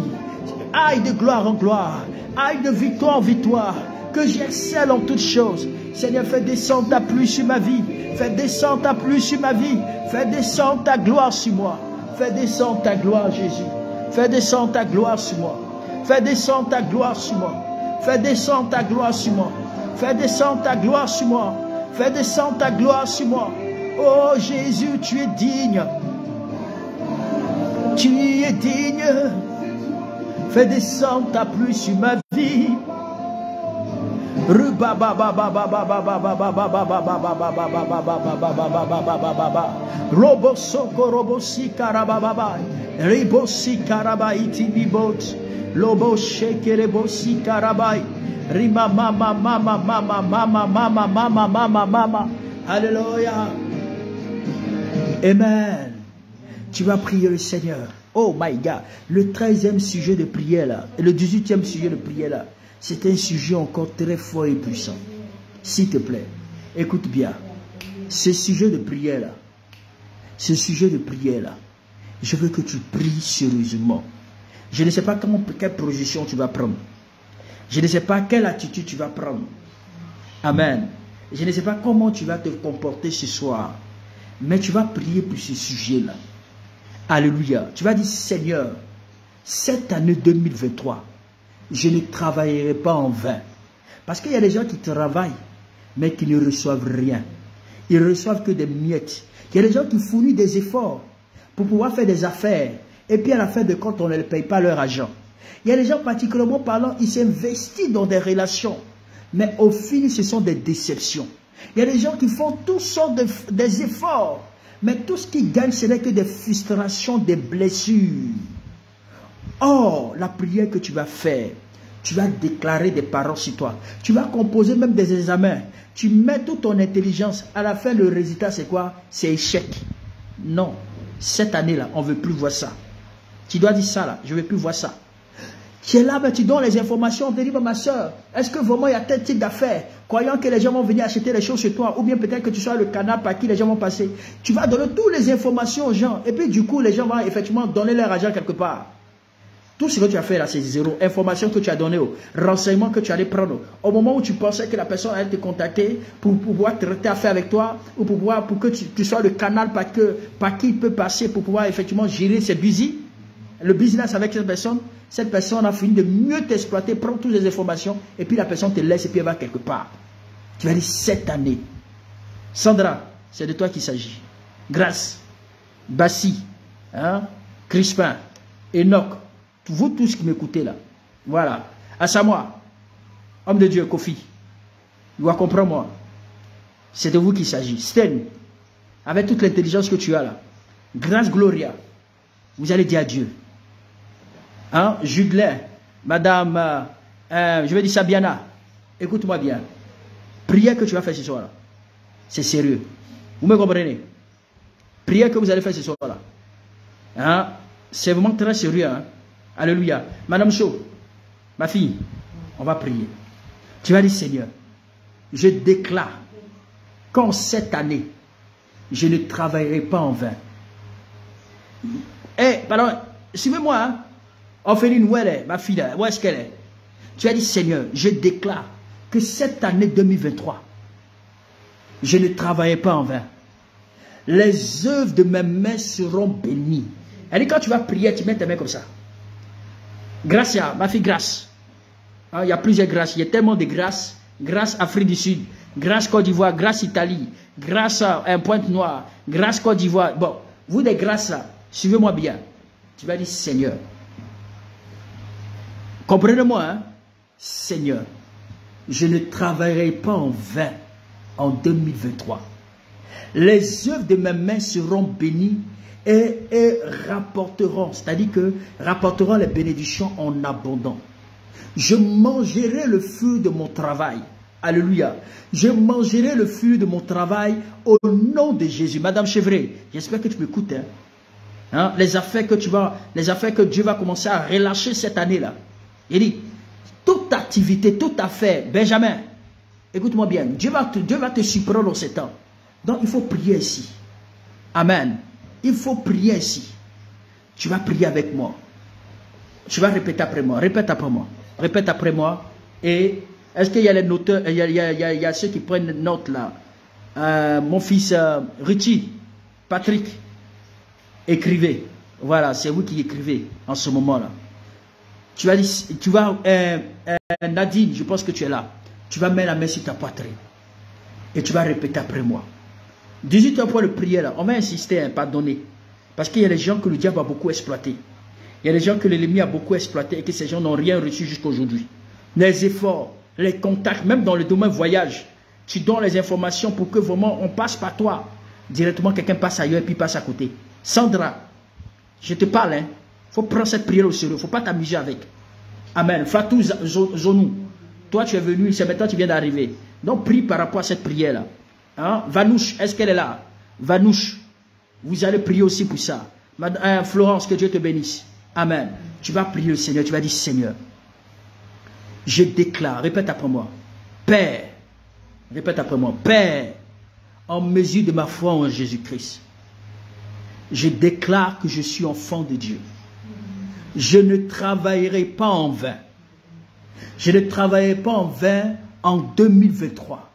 aille de gloire en gloire. Aille de victoire en victoire. Que j'excelle en toutes choses. Seigneur, fais descendre ta pluie sur ma vie. Fais descendre ta pluie sur ma vie. Fais descendre ta gloire sur moi. Fais descendre ta gloire, Jésus. Fais descendre ta gloire sur moi. Fais descendre ta gloire sur moi. Fais descendre ta gloire sur moi. Fais descendre ta gloire sur moi. Fais descendre ta gloire sur moi. Oh Jésus, tu es digne. Tu es digne. Fais descendre ta pluie sur ma vie. Robosoko robosi karababa. Ribosi karabaiti bibot. Lobo shekere bosi karabai. Rima mama mama mama mama mama mama mama mama. Alléluia. Amen. Tu vas prier le Seigneur. Oh my God. Le 13e sujet de prière là. Et le 18e sujet de prière là. C'est un sujet encore très fort et puissant. S'il te plaît. Écoute bien. Ce sujet de prière là. Ce sujet de prière là. Je veux que tu pries sérieusement. Je ne sais pas quelle position tu vas prendre. Je ne sais pas quelle attitude tu vas prendre. Amen. Je ne sais pas comment tu vas te comporter ce soir. Mais tu vas prier pour ce sujet-là. Alléluia. Tu vas dire, Seigneur, cette année 2023, je ne travaillerai pas en vain. Parce qu'il y a des gens qui travaillent, mais qui ne reçoivent rien. Ils ne reçoivent que des miettes. Il y a des gens qui fournissent des efforts pour pouvoir faire des affaires. Et puis à la fin de compte, on ne paye pas leur argent. Il y a des gens, particulièrement parlant, ils s'investissent dans des relations. Mais au fil, ce sont des déceptions. Il y a des gens qui font toutes sortes des efforts. Mais tout ce qu'ils gagnent, ce n'est que des frustrations, des blessures. Or, la prière que tu vas faire, tu vas déclarer des paroles sur toi. Tu vas composer même des examens. Tu mets toute ton intelligence. À la fin, le résultat, c'est quoi? C'est échec. Non. Cette année-là, on ne veut plus voir ça. Tu dois dire ça là. Je ne veux plus voir ça. Tu es là, mais tu donnes les informations. On te dit, ma soeur, est-ce que vraiment il y a tel type d'affaires? Croyant que les gens vont venir acheter les choses chez toi. Ou bien peut-être que tu sois le canal par qui les gens vont passer. Tu vas donner toutes les informations aux gens. Et puis du coup, les gens vont effectivement donner leur argent quelque part. Tout ce que tu as fait là, c'est zéro. Information que tu as donné, renseignements que tu allais prendre. Au moment où tu pensais que la personne allait te contacter pour pouvoir traiter affaire avec toi, ou pour que tu sois le canal par qui il peut passer pour pouvoir effectivement gérer ses le business avec cette personne a fini de mieux t'exploiter, prend toutes les informations, et puis la personne te laisse et puis elle va quelque part. Tu vas dire cette année. Sandra, c'est de toi qu'il s'agit. Grâce, Bassi, Crispin, Enoch, vous tous qui m'écoutez là. Voilà. Assamoah, homme de Dieu, Kofi. Tu dois comprendre moi. C'est de vous qu'il s'agit. Sten, avec toute l'intelligence que tu as là. Grâce Gloria. Vous allez dire adieu. Judelin, Madame, je vais dire Sabiana. Écoute-moi bien. Prière que tu vas faire ce soir là. C'est sérieux. Vous me comprenez? Prière que vous allez faire ce soir là. C'est vraiment très sérieux. Alléluia. Madame Cho, ma fille, on va prier. Tu vas dire, Seigneur, je déclare qu'en cette année, je ne travaillerai pas en vain. Pardon, suivez-moi. Ophéline, où elle est, ma fille, où est-ce qu'elle est? Tu as dit, Seigneur, je déclare que cette année 2023, je ne travaillerai pas en vain. Les œuvres de mes mains seront bénies. Elle dit, quand tu vas prier, tu mets tes mains comme ça. Grâce, ma fille, grâce. Il y a plusieurs grâces. Il y a tellement de grâces. Grâce Afrique du Sud. Grâce Côte d'Ivoire. Grâce Italie. Grâce Pointe-Noire. Grâce Côte d'Ivoire. Bon, vous des grâces là, suivez-moi bien. Tu vas dire, Seigneur. Comprenez-moi, Seigneur, je ne travaillerai pas en vain en 2023. Les œuvres de mes mains seront bénies et rapporteront, c'est-à-dire que rapporteront les bénédictions en abondance. Je mangerai le fruit de mon travail. Alléluia. Je mangerai le fruit de mon travail au nom de Jésus. Madame Chevret, j'espère que tu m'écoutes. Les affaires que Dieu va commencer à relâcher cette année-là. Il dit, toute activité, toute affaire, Benjamin, écoute-moi bien, Dieu va te surprendre en ces temps. Donc il faut prier ici. Amen. Il faut prier ici. Tu vas prier avec moi. Tu vas répéter après moi. Répète après moi. Répète après moi. Et est-ce qu'il y a les noteurs, il y a ceux qui prennent note là. Mon fils Richie, Patrick, écrivez. Voilà, c'est vous qui écrivez en ce moment-là. Tu vas, Nadine, je pense que tu es là. Tu vas mettre la main sur ta poitrine. Et tu vas répéter après moi. 18 heures pour le prier là. On va insister à pardonner. Parce qu'il y a des gens que le diable a beaucoup exploité. Il y a des gens que l'ennemi a beaucoup exploité et que ces gens n'ont rien reçu jusqu'à aujourd'hui. Les efforts, les contacts, même dans le domaine voyage, tu donnes les informations pour que vraiment on passe par toi. Directement, quelqu'un passe ailleurs et puis passe à côté. Sandra, je te parle, il faut prendre cette prière au sérieux. Il ne faut pas t'amuser avec. Amen. Fatou Zonou, toi tu es venu, c'est maintenant tu viens d'arriver. Donc prie par rapport à cette prière-là. Vanouche, est-ce qu'elle est là? Vanouche, vous allez prier aussi pour ça. Florence, que Dieu te bénisse. Amen. Tu vas prier le Seigneur, tu vas dire Seigneur, je déclare, répète après moi, Père, répète après moi, Père, en mesure de ma foi en Jésus-Christ, je déclare que je suis enfant de Dieu. Je ne travaillerai pas en vain. Je ne travaillerai pas en vain en 2023.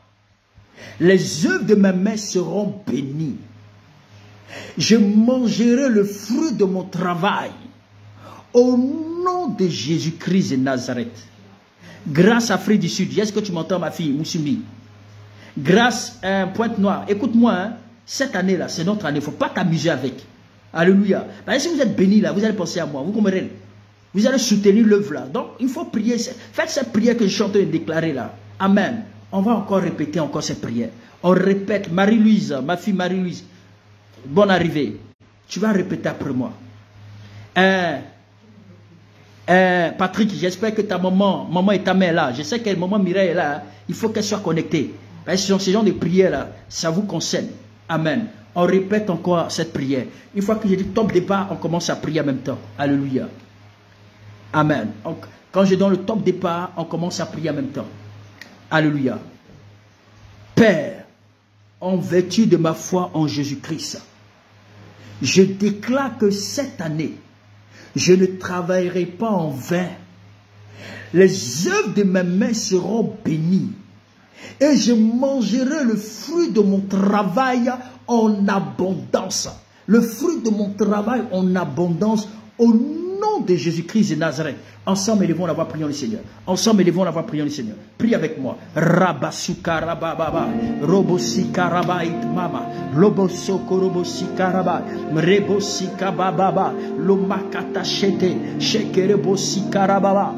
Les œuvres de mes mains seront bénies. Je mangerai le fruit de mon travail. Au nom de Jésus-Christ de Nazareth. Grâce à Afrique du Sud. Est-ce que tu m'entends, ma fille, Moussumi? Grâce à Pointe-Noire. Écoute-moi, cette année-là, c'est notre année. Il ne faut pas t'amuser avec. Alléluia. Parce que si vous êtes bénis là, vous allez penser à moi. Vous comprenez? Vous allez soutenir l'œuvre là. Donc, il faut prier. Faites cette prière que je suis en train de déclarer là. Amen. On va encore répéter encore cette prière. On répète, Marie-Louise, ma fille Marie-Louise, bonne arrivée. Tu vas répéter après moi. Patrick, j'espère que ta maman et ta mère là, je sais que maman Mireille est là, il faut qu'elle soit connectée. Parce que ce genre de prière là, ça vous concerne. Amen. On répète encore cette prière. Une fois que j'ai dit top départ, on commence à prier en même temps. Alléluia. Amen. Quand je donne le top départ, on commence à prier en même temps. Alléluia. Père, en vertu de ma foi en Jésus-Christ, je déclare que cette année, je ne travaillerai pas en vain. Les œuvres de mes mains seront bénies. Et je mangerai le fruit de mon travail en abondance. Le fruit de mon travail en abondance au nom de Jésus-Christ de Nazareth. Ensemble, élevons la voix, prions le Seigneur. Ensemble, élevons la voix, prions le Seigneur. Prie avec moi. Rabasukarababa, Robosikarabait mama, Lobosokorobosikarabai, Rebosikababa, Lomakatachete, Shekerebosikarabai.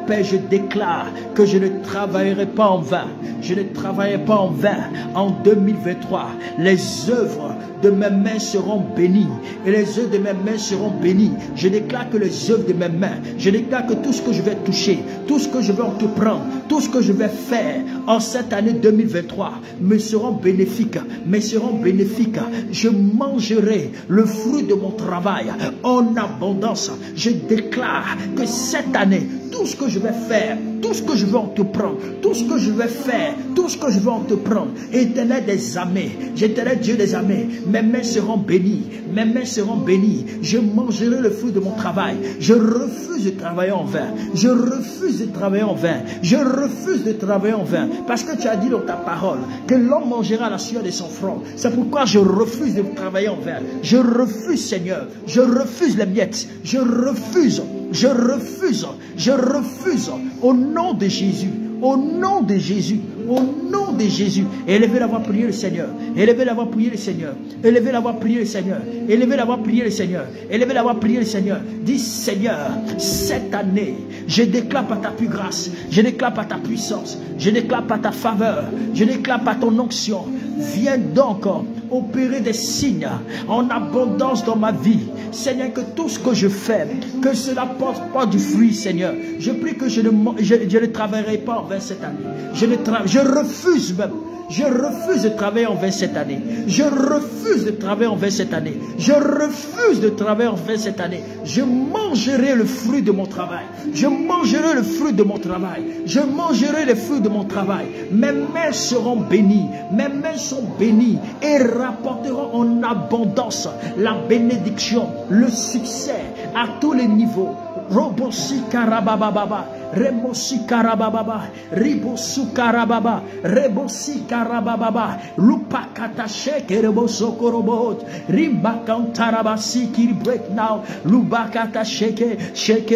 Père, je déclare que je ne travaillerai pas en vain. Je ne travaillerai pas en vain. En 2023, les œuvres de mes mains seront bénies. Et les œuvres de mes mains seront bénies. Je déclare que les œuvres de mes mains, je déclare que tout ce que je vais toucher, tout ce que je vais entreprendre, tout ce que je vais faire en cette année 2023 me seront bénéfiques. Me seront bénéfiques. Je mangerai le fruit de mon travail en abondance. Je déclare que cette année, tout ce que je vais faire, tout ce que je vais entreprendre, tout ce que je vais faire, tout ce que je vais entreprendre, Éternel des armées, j'éternel Dieu des armées, mes mains seront bénies, mes mains seront bénies, je mangerai le fruit de mon travail, je refuse de travailler en vain, je refuse de travailler en vain, je refuse de travailler en vain, parce que tu as dit dans ta parole que l'homme mangera la sueur de son front, c'est pourquoi je refuse de travailler en vain, je refuse Seigneur, je refuse les miettes, je refuse, je refuse, je refuse, au nom de Jésus, au nom de Jésus, au nom de Jésus. Élevez la voix, priez le Seigneur. Élevez la voix, priez le Seigneur. Élevez la voix, priez le Seigneur. Élevez la voix, priez le Seigneur. Élevez la voix, priez le Seigneur. Dis Seigneur, cette année, je déclare par ta plus grâce, je déclare par ta puissance, je déclare par ta faveur, je déclare par ton onction. Viens donc opérer des signes en abondance dans ma vie. Seigneur, que tout ce que je fais, que cela porte pas du fruit, Seigneur. Je prie que je ne travaillerai pas en vain cette année. Je refuse même. Je refuse de travailler en vain cette année. Je refuse de travailler en vain cette année. Je refuse de travailler en vain cette année. Je mangerai le fruit de mon travail. Je mangerai le fruit de mon travail. Je mangerai le fruit de mon travail. Mes mains seront bénies. Mes mains sont bénies et rapporteront en abondance la bénédiction, le succès à tous les niveaux. Robosi karabababa, remosi karabababa, ribosu karababa, rebosi karabababa, lupakata sheke reboso korobot, rimakantarabasi kiri break now, lubakata sheke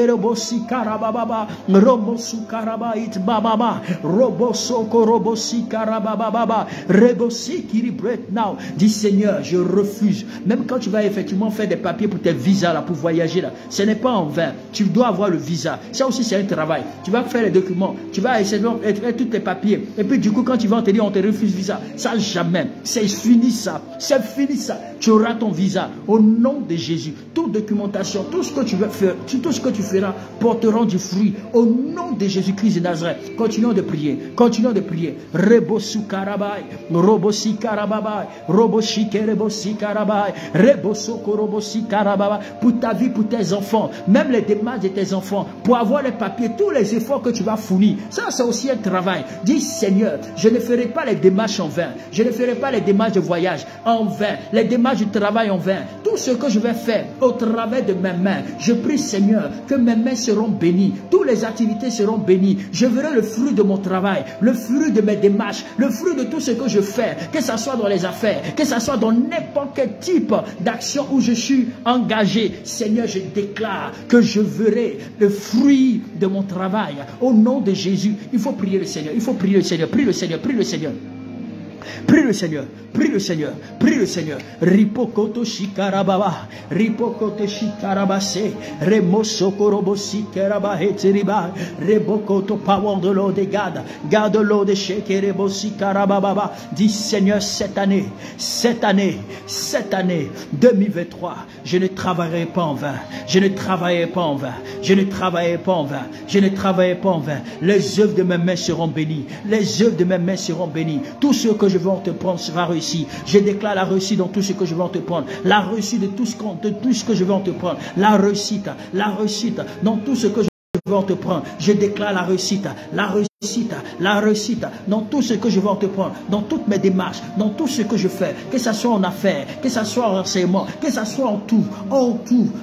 rebosi karabababa, romosu karabait bababa, roboso korobosi karabababa, rebosi kiri break now. Dis Seigneur, je refuse. Même quand tu vas effectivement faire des papiers pour tes visas là, pour voyager là, ce n'est pas en vain. Tu dois avoir le visa. Ça aussi, c'est un travail. Tu vas faire les documents. Tu vas essayer de faire tous tes papiers. Et puis, du coup, quand tu vas te dire, on te refuse visa. Ça, jamais. C'est fini ça. C'est fini ça. Tu auras ton visa. Au nom de Jésus. Toute documentation, tout ce que tu veux faire, tout ce que tu feras porteront du fruit. Au nom de Jésus-Christ de Nazareth. Continuons de prier. Continuons de prier. Rebosu karabai. Robosi karababai. Roboshi kerebosi karabai. Reboso korobosi karababai. Pour ta vie, pour tes enfants. Même les démarches de tes enfants, pour avoir les papiers, tous les efforts que tu vas fournir. Ça, c'est aussi un travail. Dis Seigneur, je ne ferai pas les démarches en vain. Je ne ferai pas les démarches de voyage en vain. Les démarches du travail en vain. Tout ce que je vais faire au travers de mes mains, je prie Seigneur que mes mains seront bénies. Toutes les activités seront bénies. Je verrai le fruit de mon travail, le fruit de mes démarches, le fruit de tout ce que je fais, que ce soit dans les affaires, que ce soit dans n'importe quel type d'action où je suis engagé. Seigneur, je déclare que je verrai le fruit de mon travail au nom de Jésus. Il faut prier le Seigneur, il faut prier le Seigneur, prie le Seigneur, prie le Seigneur. Prie le Seigneur, prie le Seigneur, prie le Seigneur. Ripokoto shikarababa, ripokoto shikarabase, remosokorobo shikaraba eteriba, rebokoto power de l'eau de garde l'eau de shekerebo shikarababa. Dis Seigneur, cette année 2023, je ne travaillerai pas en vain, je ne travaillerai pas en vain, je ne travaillerai pas en vain, je ne travaillerai pas en vain. Les œuvres de mes mains seront bénies, les œuvres de mes mains seront bénies. Tout ce que je vais entreprendre sera réussi. Je déclare la réussite dans tout ce que je vais entreprendre, la réussite de tout ce que je vais entreprendre, la réussite dans tout ce que je vais entreprendre. Je déclare la réussite dans tout ce que je vais entreprendre, dans toutes mes démarches, dans tout ce que je fais, que ce soit en affaires, que ce soit en renseignement, que ce soit en tout,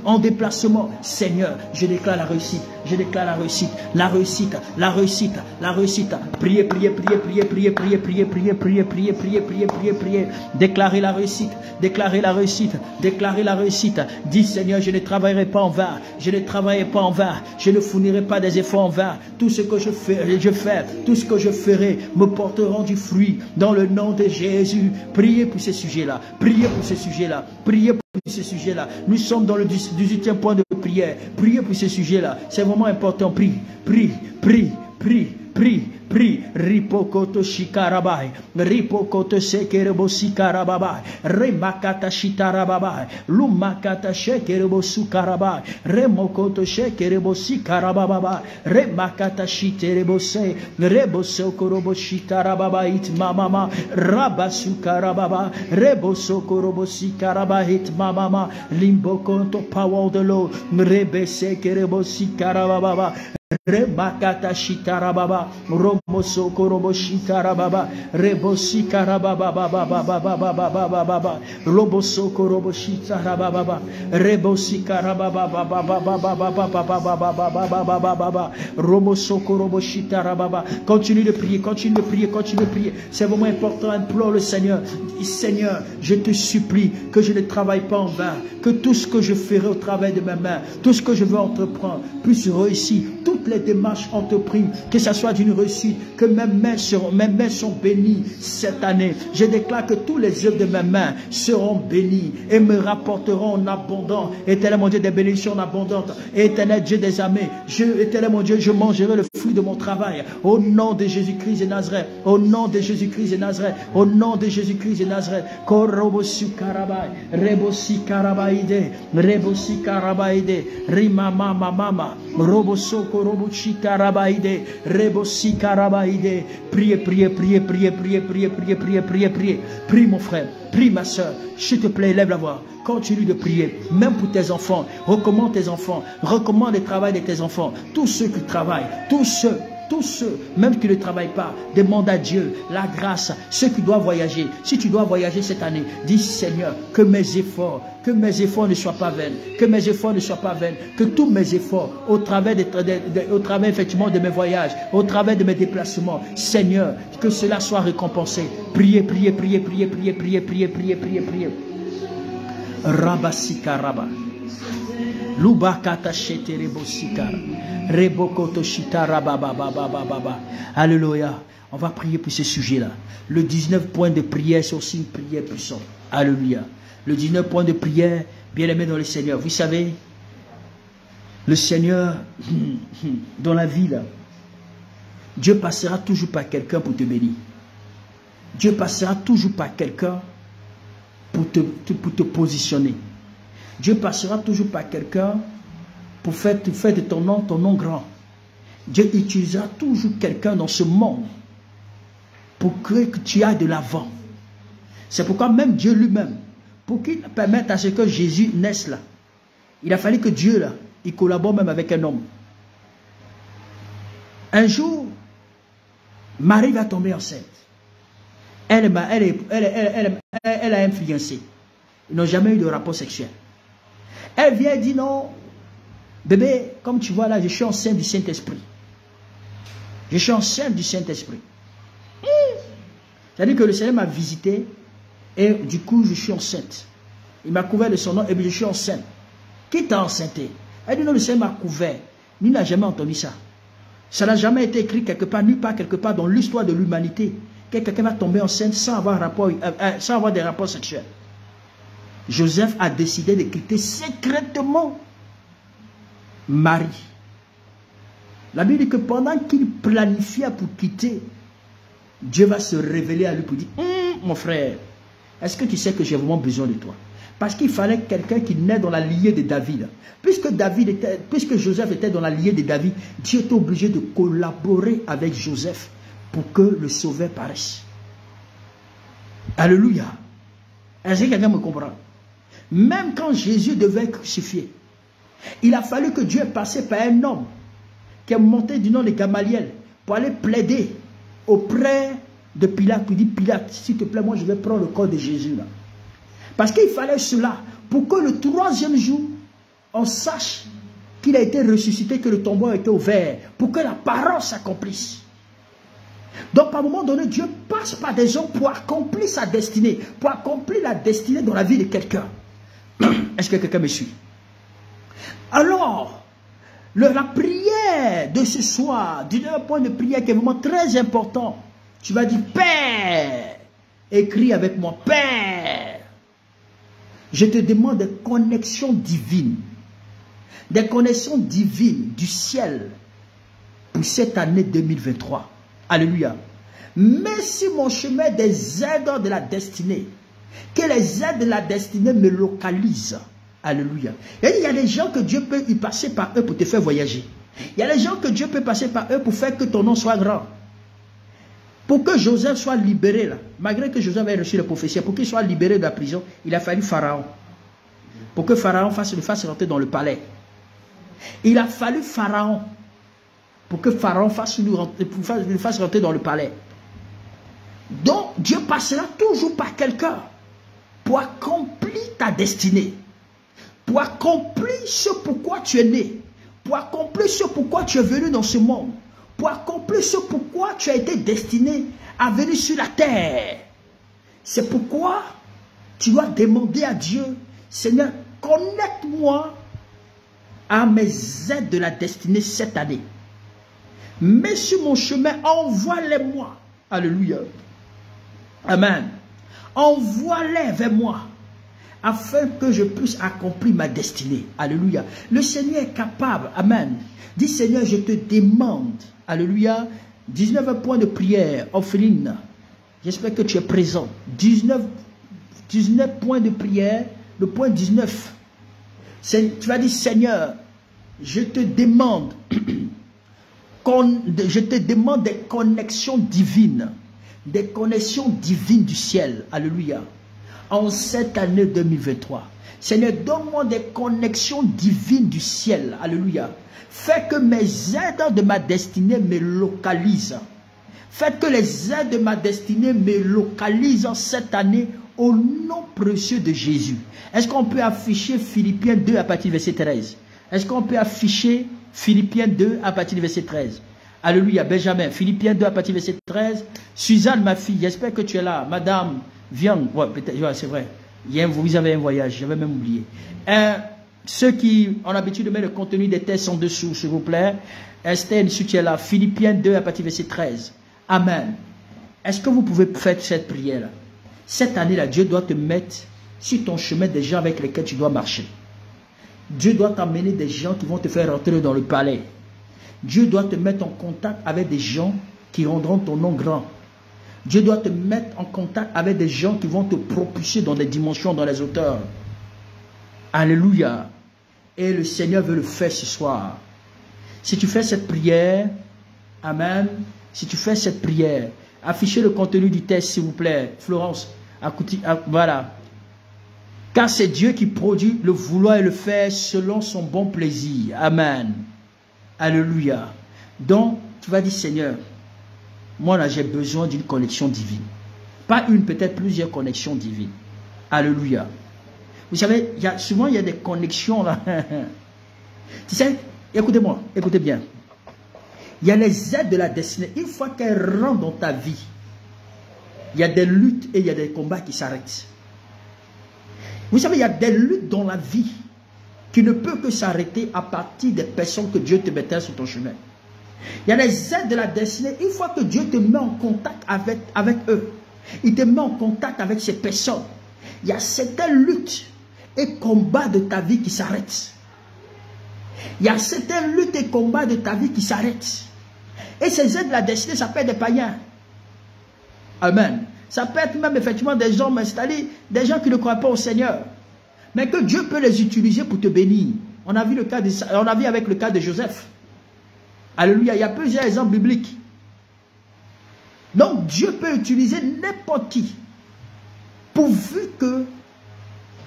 en déplacement. Seigneur, je déclare la réussite, je déclare la réussite, la réussite, la réussite, la réussite. Priez, priez, priez, priez, priez, priez, priez, priez, priez, priez, priez, priez, priez, priez. Déclarez la réussite, déclarez la réussite, déclarez la réussite. Dis Seigneur, je ne travaillerai pas en vain, je ne travaillerai pas en vain, je ne fournirai pas des efforts en vain. Tout ce que je fais, tout ce que je ferai me porteront du fruit dans le nom de Jésus. Priez pour ces sujets-là, priez pour ces sujets-là, priez pour ces sujets-là. Nous sommes dans le 18e point de prière. Priez pour ces sujets-là, c'est vraiment important. Prie, prie, prie, prie, prie, prie. Ripokoto shikarabai, ripokoto sekerebo sikarabai, remakata shitarabai, lumakata shekerebo sukarabai, remokoto shekerebo sikarabai, remakata shiterebo se, rebo sokorobo shitarabai it mama, rabasukarababa, rebo sokorobo sikarabai it mama, limbokonto power de l'eau, rebe sekerebo sikarababa. Remakata shitarababa, romoso korobo shitarababa, rebosi karababa baba baba baba baba baba, roboso korobo shitarababa, rebosi karababa baba baba baba baba baba baba, romoso korobo shitarababa. Continue de prier, continue de prier, continue de prier. C'est vraiment important. Implore le Seigneur. Seigneur, je te supplie que je ne travaille pas en vain, que tout ce que je ferai au travail de mes mains, tout ce que je veux entreprendre puisse réussir. Toutes les démarches entreprises, que ce soit d'une réussite, que mes mains sont bénies cette année. Je déclare que tous les œuvres de mes mains seront bénies et me rapporteront en abondance. Éternel mon Dieu, des bénédictions en abondance. Éternel Dieu des armées, éternel mon Dieu, je mangerai le fruit de mon travail. Au nom de Jésus-Christ de Nazareth, au nom de Jésus-Christ de Nazareth, au nom de Jésus-Christ de Nazareth. Korobosu karabai, rebosi karabaide, rebosi karabaide, rimama mama, roboso korobuchi karabaide, rebosi karabaide. Priez, priez, priez, priez, priez, priez, priez, priez, priez, priez. Prie mon frère, prie ma soeur, s'il te plaît, lève la voix. Continue de prier, même pour tes enfants. Recommande tes enfants, recommande le travail de tes enfants. Tous ceux qui travaillent, tous ceux, même qui ne travaillent pas, demande à Dieu la grâce. Ceux qui doivent voyager, si tu dois voyager cette année, dis Seigneur, que mes efforts ne soient pas vains, que mes efforts ne soient pas vains, que tous mes efforts, au travers effectivement de mes voyages, au travers de mes déplacements, Seigneur, que cela soit récompensé. Priez, priez, priez, priez, priez, priez, priez, priez, priez, priez. Rabasika raba. Lubakata sheterebo sikara. Rebokoto shitara baba baba baba. Alléluia. On va prier pour ce sujet-là. Le 19 points de prière, c'est aussi une prière puissante. Alléluia. Le 19 points de prière, bien aimé dans le Seigneur. Vous savez, le Seigneur, dans la vie, là, Dieu passera toujours par quelqu'un pour te bénir. Dieu passera toujours par quelqu'un pour te positionner. Dieu passera toujours par quelqu'un pour faire de ton nom grand. Dieu utilisera toujours quelqu'un dans ce monde pour que tu ailles de l'avant. C'est pourquoi même Dieu lui-même, pour qu'il permette à ce que Jésus naisse là, il a fallu que Dieu là, il collabore même avec un homme. Un jour, Marie va tomber enceinte. Elle a un fiancé. Ils n'ont jamais eu de rapport sexuel. Elle vient et dit non, bébé, comme tu vois là, je suis enceinte du Saint-Esprit. Je suis enceinte du Saint-Esprit. C'est-à-dire que le Seigneur m'a visité et du coup je suis enceinte. Il m'a couvert de son nom et puis je suis enceinte. Qui t'a enceinté? Elle dit non, le Seigneur m'a couvert. Lui n'a jamais entendu ça. Ça n'a jamais été écrit quelque part, nulle part, quelque part dans l'histoire de l'humanité que quelqu'un va tomber enceinte sans avoir des rapports sexuels. Joseph a décidé de quitter secrètement Marie. La Bible dit que pendant qu'il planifiait pour quitter, Dieu va se révéler à lui pour dire, mon frère, est-ce que tu sais que j'ai vraiment besoin de toi? Parce qu'il fallait quelqu'un qui naît dans la lignée de David. Puisque Joseph était dans la lignée de David, Dieu était obligé de collaborer avec Joseph pour que le sauveur paraisse. Alléluia. Est-ce que quelqu'un me comprend? Même quand Jésus devait être crucifié, il a fallu que Dieu passe par un homme qui est monté du nom de Gamaliel pour aller plaider auprès de Pilate, pour dire, Pilate, s'il te plaît, moi je vais prendre le corps de Jésus là. Parce qu'il fallait cela pour que le troisième jour, on sache qu'il a été ressuscité, que le tombeau a été ouvert, pour que la parole s'accomplisse. Donc, à un moment donné, Dieu passe par des gens pour accomplir sa destinée, pour accomplir la destinée dans la vie de quelqu'un. Est-ce que quelqu'un me suit? Alors, la prière de ce soir, d'un point de prière qui est vraiment très important, tu vas dire, Père, écris avec moi, Père. Je te demande des connexions divines. Des connexions divines du ciel pour cette année 2023. Alléluia. Mets sur mon chemin des aides de la destinée. Que les aides de la destinée me localisent. Alléluia. Et il y a des gens que Dieu peut y passer par eux pour te faire voyager. Il y a des gens que Dieu peut passer par eux pour faire que ton nom soit grand. Pour que Joseph soit libéré, là, malgré que Joseph ait reçu la prophétie, pour qu'il soit libéré de la prison, il a fallu Pharaon. Pour que Pharaon le fasse rentrer dans le palais. Il a fallu Pharaon. Pour que Pharaon le fasse rentrer dans le palais. Donc, Dieu passera toujours par quelqu'un pour accomplir ta destinée. Pour accomplir ce pourquoi tu es né. Pour accomplir ce pourquoi tu es venu dans ce monde. Pour accomplir ce pourquoi tu as été destiné à venir sur la terre. C'est pourquoi tu dois demander à Dieu, Seigneur, connecte-moi à mes aides de la destinée cette année. Mets sur mon chemin, envoie-les-moi. Alléluia. Amen. Envoie-les vers moi, afin que je puisse accomplir ma destinée. Alléluia. Le Seigneur est capable. Amen. Dis, Seigneur, je te demande. Alléluia. 19 points de prière. Orpheline. J'espère que tu es présent. 19 points de prière. Le point 19. Tu vas dire, Seigneur, je te demande des connexions divines. Des connexions divines du ciel. Alléluia. En cette année 2023. Seigneur, donne-moi des connexions divines du ciel. Alléluia. Fais que mes aides de ma destinée me localisent. Faites que les aides de ma destinée me localisent cette année au nom précieux de Jésus. Est-ce qu'on peut afficher Philippiens 2 à partir du verset 13? Est-ce qu'on peut afficher Philippiens 2 à partir du verset 13? Alléluia. Benjamin, Philippiens 2 à partir du verset 13. Suzanne, ma fille, j'espère que tu es là. Madame, viens. Ouais, peut-être, ouais, c'est vrai. Vous avez un voyage, j'avais même oublié. Ceux qui ont l'habitude de mettre le contenu des textes en dessous, s'il vous plaît. Esther, si tu es là, Philippiens 2 à partir du verset 13. Amen. Est-ce que vous pouvez faire cette prière-là? Cette année-là, Dieu doit te mettre sur ton chemin des gens avec lesquels tu dois marcher. Dieu doit t'amener des gens qui vont te faire rentrer dans le palais. Dieu doit te mettre en contact avec des gens qui rendront ton nom grand. Dieu doit te mettre en contact avec des gens qui vont te propulser dans des dimensions, dans les hauteurs. Alléluia. Et le Seigneur veut le faire ce soir. Si tu fais cette prière, amen. Si tu fais cette prière, affichez le contenu du texte, s'il vous plaît. Florence, voilà. Car c'est Dieu qui produit le vouloir et le faire selon son bon plaisir. Amen. Alléluia. Donc, tu vas dire, Seigneur, moi là, j'ai besoin d'une connexion divine. Pas une, peut-être plusieurs connexions divines. Alléluia. Vous savez, souvent il y a des connexions là. Tu sais, écoutez-moi, écoutez bien. Il y a les aides de la destinée. Une fois qu'elles rentrent dans ta vie, il y a des luttes et il y a des combats qui s'arrêtent. Vous savez, il y a des luttes dans la vie qui ne peuvent que s'arrêter à partir des personnes que Dieu te mettait sur ton chemin. Il y a les aides de la destinée. Une fois que Dieu te met en contact avec eux, il te met en contact avec ces personnes, il y a certaines luttes et combats de ta vie qui s'arrêtent. Il y a certaines luttes et combats de ta vie qui s'arrêtent. Et ces aides de la destinée, ça peut être des païens. Amen. Ça peut être même effectivement des hommes, c'est-à-dire des gens qui ne croient pas au Seigneur. Mais que Dieu peut les utiliser pour te bénir. On a vu avec le cas de Joseph. Alléluia. Il y a plusieurs exemples bibliques. Donc Dieu peut utiliser n'importe qui. Pourvu que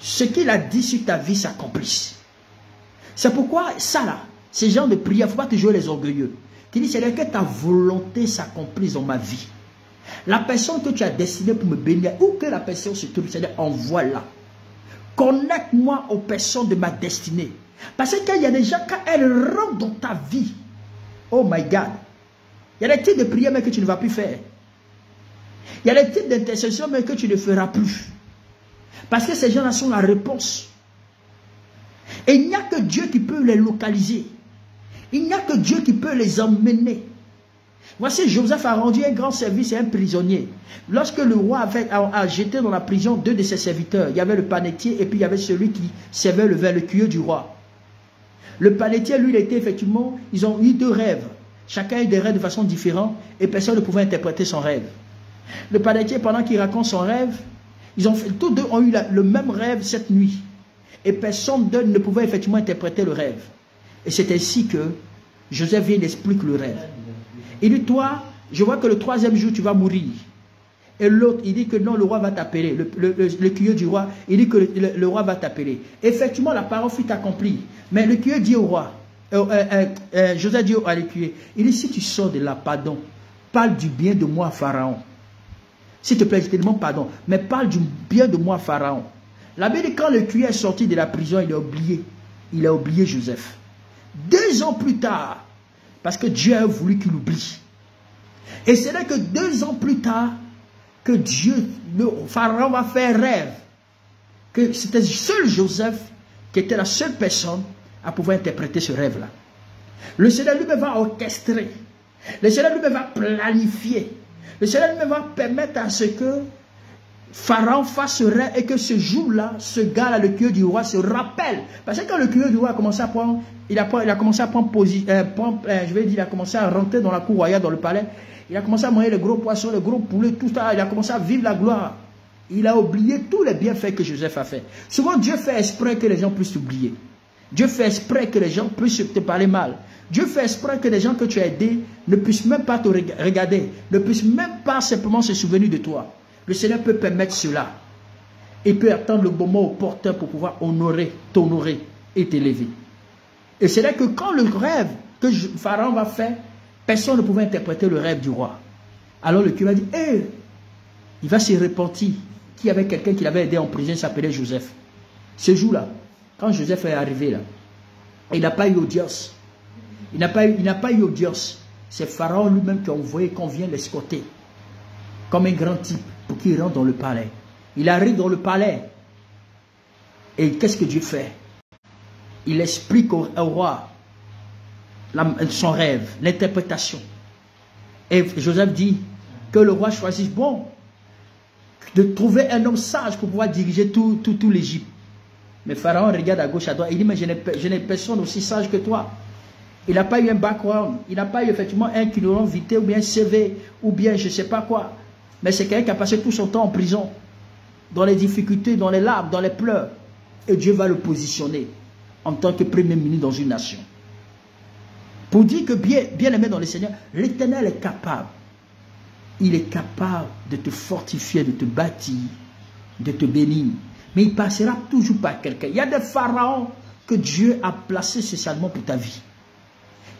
ce qu'il a dit sur ta vie s'accomplisse. C'est pourquoi ça là, ces gens de prière, il ne faut pas te jouer les orgueilleux. Tu dis, c'est que ta volonté s'accomplisse dans ma vie. La personne que tu as destinée pour me bénir, où que la personne se trouve, c'est-à-dire envoie-la. Connecte-moi aux personnes de ma destinée. Parce qu'il y a des gens, quand elles rentrent dans ta vie, oh my God, il y a des types de prières mais que tu ne vas plus faire. Il y a des types d'intercession mais que tu ne feras plus. Parce que ces gens-là sont la réponse. Et il n'y a que Dieu qui peut les localiser. Il n'y a que Dieu qui peut les emmener. Voici, Joseph a rendu un grand service à un prisonnier. Lorsque le roi a jeté dans la prison 2 de ses serviteurs, il y avait le panetier et puis il y avait celui qui servait le vin, le cueilleur du roi. Le panetier, lui, il était effectivement, ils ont eu 2 rêves. Chacun a eu des rêves de façon différente et personne ne pouvait interpréter son rêve. Le panetier, pendant qu'il raconte son rêve, tous deux ont eu le même rêve cette nuit. Et personne d'eux ne pouvait effectivement interpréter le rêve. Et c'est ainsi que Joseph vient d'expliquer le rêve. Il dit, toi, je vois que le 3e jour, tu vas mourir. Et l'autre, il dit que non, le roi va t'appeler. Le cueilleur du roi, il dit que le roi va t'appeler. Effectivement, la parole fut accomplie. Mais le cueilleur dit au roi, Joseph dit à l'écuyer, il dit, si tu sors de là, pardon, parle du bien de moi, Pharaon. S'il te plaît, je te demande pardon, mais parle du bien de moi, Pharaon. La Bible dit, quand le cueilleur est sorti de la prison, il a oublié Joseph. 2 ans plus tard, parce que Dieu a voulu qu'il oublie. Et c'est là que 2 ans plus tard, que le Pharaon va faire rêve. Que c'était seul Joseph qui était la seule personne à pouvoir interpréter ce rêve-là. Le Seigneur lui-même va orchestrer. Le Seigneur lui-même va planifier. Le Seigneur lui-même va permettre à ce que Pharaon fasse ce rêve et que ce jour-là, ce gars-là, le cueilleur du roi, se rappelle. Parce que quand le cueilleur du roi a commencé à prendre, il a commencé à prendre position, il a commencé à rentrer dans la cour royale, dans le palais. Il a commencé à manger les gros poissons, les gros poulets, tout ça. Il a commencé à vivre la gloire. Il a oublié tous les bienfaits que Joseph a fait. Souvent, Dieu fait exprès que les gens puissent t'oublier. Dieu fait exprès que les gens puissent te parler mal. Dieu fait exprès que les gens que tu as aidés ne puissent même pas te regarder, ne puissent même pas simplement se souvenir de toi. Le Seigneur peut permettre cela. Il peut attendre le moment opportun pour pouvoir t'honorer et t'élever. Et c'est là que quand le rêve que Pharaon va faire, personne ne pouvait interpréter le rêve du roi. Alors le curé va dire, il va se repentir qu'il y avait quelqu'un qui l'avait aidé en prison, il s'appelait Joseph. Ce jour-là, quand Joseph est arrivé là, il n'a pas eu audience. Il n'a pas eu audience. C'est Pharaon lui-même qui a envoyé qu'on vienne l'escorter. Comme un grand type pour qu'il rentre dans le palais. Il arrive dans le palais. Et qu'est-ce que Dieu fait? Il explique au roi son rêve, l'interprétation. Et Joseph dit que le roi choisisse de trouver un homme sage pour pouvoir diriger tout l'Égypte. Mais Pharaon regarde à gauche, à droite, il dit, mais je n'ai personne aussi sage que toi. Il n'a pas eu un background, il n'a pas eu effectivement un qui nous rend vité, ou bien un CV, ou bien je ne sais pas quoi. Mais c'est quelqu'un qui a passé tout son temps en prison, dans les difficultés, dans les larmes, dans les pleurs. Et Dieu va le positionner en tant que premier ministre dans une nation. Pour dire que bien aimé dans le Seigneur, l'Éternel est capable. Il est capable de te fortifier, de te bâtir, de te bénir. Mais il passera toujours par quelqu'un. Il y a des pharaons que Dieu a placés spécialement pour ta vie.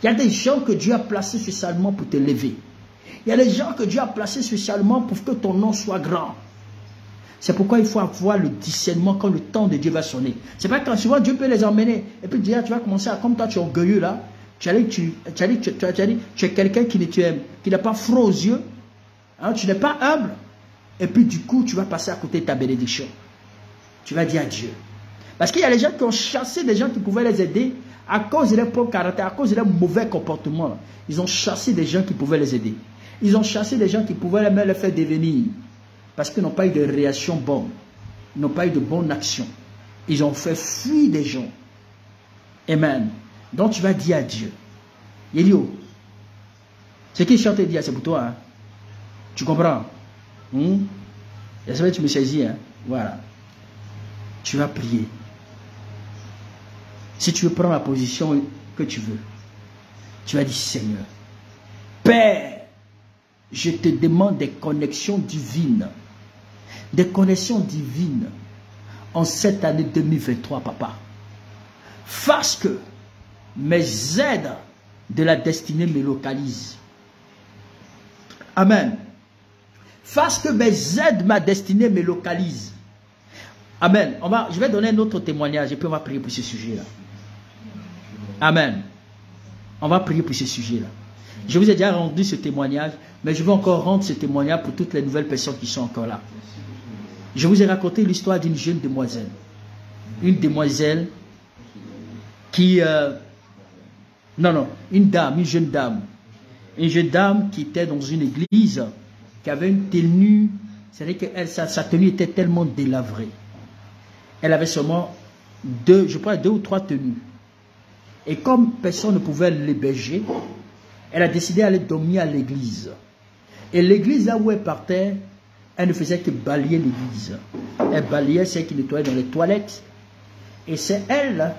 Il y a des gens que Dieu a placés spécialement pour te lever. Il y a des gens que Dieu a placés spécialement pour que ton nom soit grand. C'est pourquoi il faut avoir le discernement quand le temps de Dieu va sonner. C'est pas quand souvent Dieu peut les emmener. Et puis dire, tu vas commencer à, comme toi tu es orgueilleux là, tu es quelqu'un qui n'a pas froid aux yeux, hein, tu n'es pas humble. Et puis du coup, tu vas passer à côté de ta bénédiction. Tu vas dire à Dieu. Parce qu'il y a des gens qui ont chassé des gens qui pouvaient les aider à cause de leur propre caractère, à cause de leur mauvais comportement, ils ont chassé des gens qui pouvaient les aider. Ils ont chassé des gens qui pouvaient même les faire devenir. Parce qu'ils n'ont pas eu de réaction bonne. Ils n'ont pas eu de bonne action. Ils ont fait fuir des gens. Amen. Donc tu vas dire à Dieu, Elio, ce qu'il chante et dit, c'est pour toi. Hein? Tu comprends? J'espère que tu me saisis. Hein? Voilà. Tu vas prier. Si tu veux prendre la position que tu veux, tu vas dire, Seigneur, Père, je te demande des connexions divines. Des connexions divines en cette année 2023, papa. Fasse que mes aides de la destinée me localisent. Amen. Fasse que mes aides de ma destinée me localisent. Amen. Je vais donner un autre témoignage et puis on va prier pour ce sujet-là. Amen. On va prier pour ce sujet-là. Je vous ai déjà rendu ce témoignage, mais je vais encore rendre ce témoignage pour toutes les nouvelles personnes qui sont encore là. Je vous ai raconté l'histoire d'une jeune demoiselle. Une demoiselle qui... une jeune dame. Une jeune dame qui était dans une église, qui avait une tenue, c'est-à-dire que sa tenue était tellement délabrée. Elle avait seulement deux ou trois tenues. Et comme personne ne pouvait l'héberger, elle a décidé d'aller dormir à l'église. Et l'église, là où elle partait, elle ne faisait que balayer l'église. Elle balayait celle qui nettoyait dans les toilettes. Et c'est elle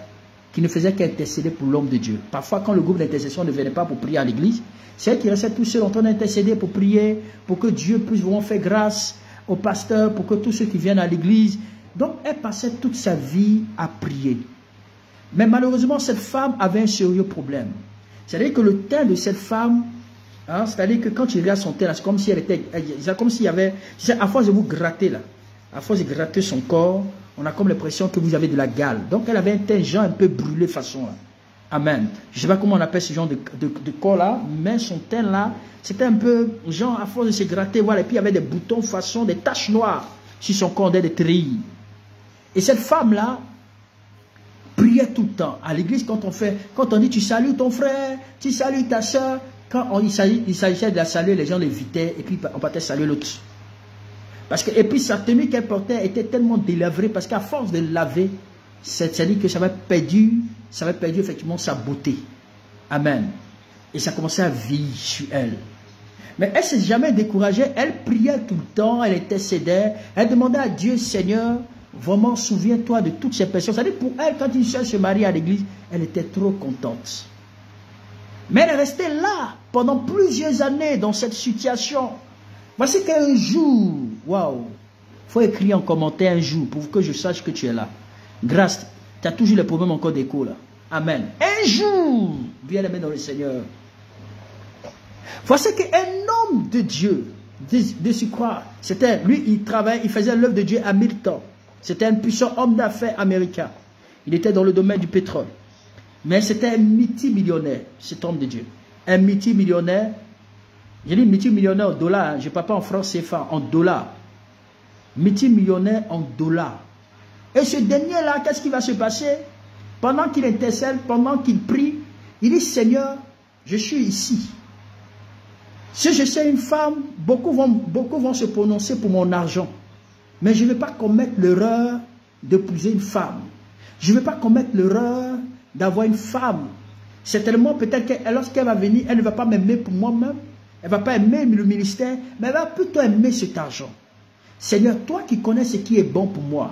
qui ne faisait qu'intercéder pour l'homme de Dieu. Parfois, quand le groupe d'intercession ne venait pas pour prier à l'église, c'est elle qui restait tout seul en train d'intercéder pour prier, pour que Dieu puisse vraiment faire grâce au pasteur, pour que tous ceux qui viennent à l'église. Donc, elle passait toute sa vie à prier. Mais malheureusement, cette femme avait un sérieux problème. C'est-à-dire que le teint de cette femme, hein, c'est-à-dire que quand tu regardes son teint, c'est comme si elle était, c'est comme s'il y avait, à force de vous gratter là, à force de gratter son corps, on a comme l'impression que vous avez de la gale. Donc elle avait un teint genre un peu brûlé façon là. Amen. Je ne sais pas comment on appelle ce genre de corps là, mais son teint là, c'était un peu genre à force de se gratter, voilà, et puis il y avait des boutons façon, des taches noires sur son corps, des treillis. Et cette femme là, priait tout le temps. À l'église, quand on dit tu salues ton frère, tu salues ta soeur, quand il s'agissait de la saluer, les gens l'évitaient et puis on partait saluer l'autre. Et puis sa tenue qu'elle portait était tellement délabrée parce qu'à force de laver, c'est-à-dire que ça avait perdu effectivement sa beauté. Amen. Et ça commençait à vieillir sur elle. Mais elle ne s'est jamais découragée, elle priait tout le temps, elle intercédait, elle demandait à Dieu, Seigneur, vraiment, souviens-toi de toutes ces personnes. C'est-à-dire pour elle, quand une soeur se marie à l'église, elle était trop contente. Mais elle est restée là pendant plusieurs années dans cette situation. Voici qu'un jour, waouh, il faut écrire en commentaire un jour pour que je sache que tu es là. Grâce, tu as toujours les problèmes encore d'écho là. Amen. Un jour, bien aimé dans le Seigneur. Voici qu'un homme de Dieu, de se croire, c'était lui, il faisait l'œuvre de Dieu à 1000 temps. C'était un puissant homme d'affaires américain. Il était dans le domaine du pétrole. Mais c'était un multimillionnaire, cet homme de Dieu. Un multimillionnaire. J'ai dit multimillionnaire en dollars. Hein, je ne parle pas en francs CFA, en dollars. Multimillionnaire en dollars. Et ce dernier-là, qu'est-ce qui va se passer? Pendant qu'il intercède, pendant qu'il prie, il dit, Seigneur, je suis ici. Si je sais une femme, beaucoup vont se prononcer pour mon argent. Mais je ne vais pas commettre l'erreur d'épouser une femme. Je ne vais pas commettre l'erreur d'avoir une femme. Certainement, peut-être que lorsqu'elle va venir, elle ne va pas m'aimer pour moi-même. Elle ne va pas aimer le ministère, mais elle va plutôt aimer cet argent. Seigneur, toi qui connais ce qui est bon pour moi,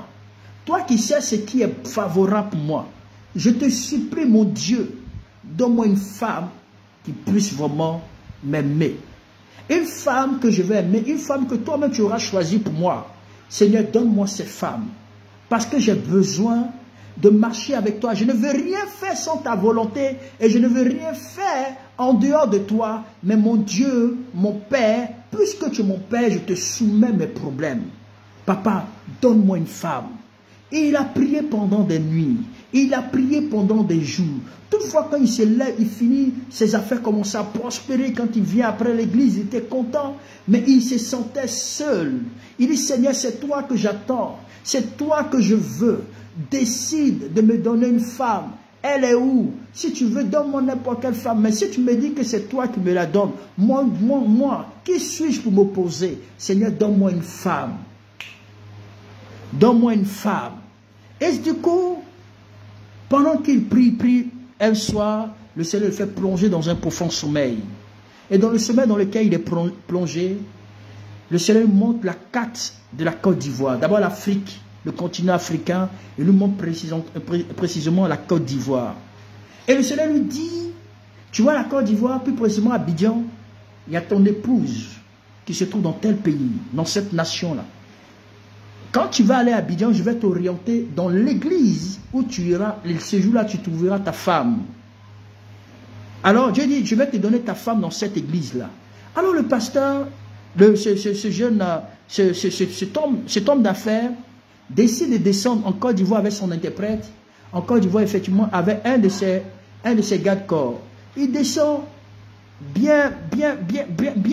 toi qui sais ce qui est favorable pour moi, je te supplie, mon Dieu, donne-moi une femme qui puisse vraiment m'aimer. Une femme que je vais aimer, une femme que toi-même tu auras choisie pour moi. Seigneur, donne-moi cette femme, parce que j'ai besoin de marcher avec toi. Je ne veux rien faire sans ta volonté, et je ne veux rien faire en dehors de toi. Mais mon Dieu, mon Père, puisque tu es mon Père, je te soumets mes problèmes. Papa, donne-moi une femme. Et il a prié pendant des nuits, il a prié pendant des jours. Toutefois, quand il se lève, il finit, ses affaires commencent à prospérer. Quand il vient après l'église, il était content, mais il se sentait seul. Il dit, Seigneur, c'est toi que j'attends, c'est toi que je veux. Décide de me donner une femme. Elle est où? Si tu veux, donne-moi n'importe quelle femme. Mais si tu me dis que c'est toi qui me la donnes, moi, qui suis-je pour m'opposer? Seigneur, donne-moi une femme. Donne-moi une femme. Et du coup, pendant qu'il prie un soir, le Seigneur le fait plonger dans un profond sommeil. Et dans le sommeil dans lequel il est plongé, le Seigneur lui montre la carte de la Côte d'Ivoire. D'abord l'Afrique, le continent africain, il lui montre précisément la Côte d'Ivoire. Et le Seigneur lui dit, tu vois la Côte d'Ivoire, plus précisément à Abidjan, il y a ton épouse qui se trouve dans tel pays, dans cette nation-là. Quand tu vas aller à Abidjan, je vais t'orienter dans l'église où tu iras, ce jour-là, tu trouveras ta femme. Alors, Dieu dit, je vais te donner ta femme dans cette église-là. Alors, le pasteur, cet homme d'affaires, décide de descendre en Côte d'Ivoire avec son interprète. En Côte d'Ivoire, effectivement, avec un de ses gars de corps. Il descend bien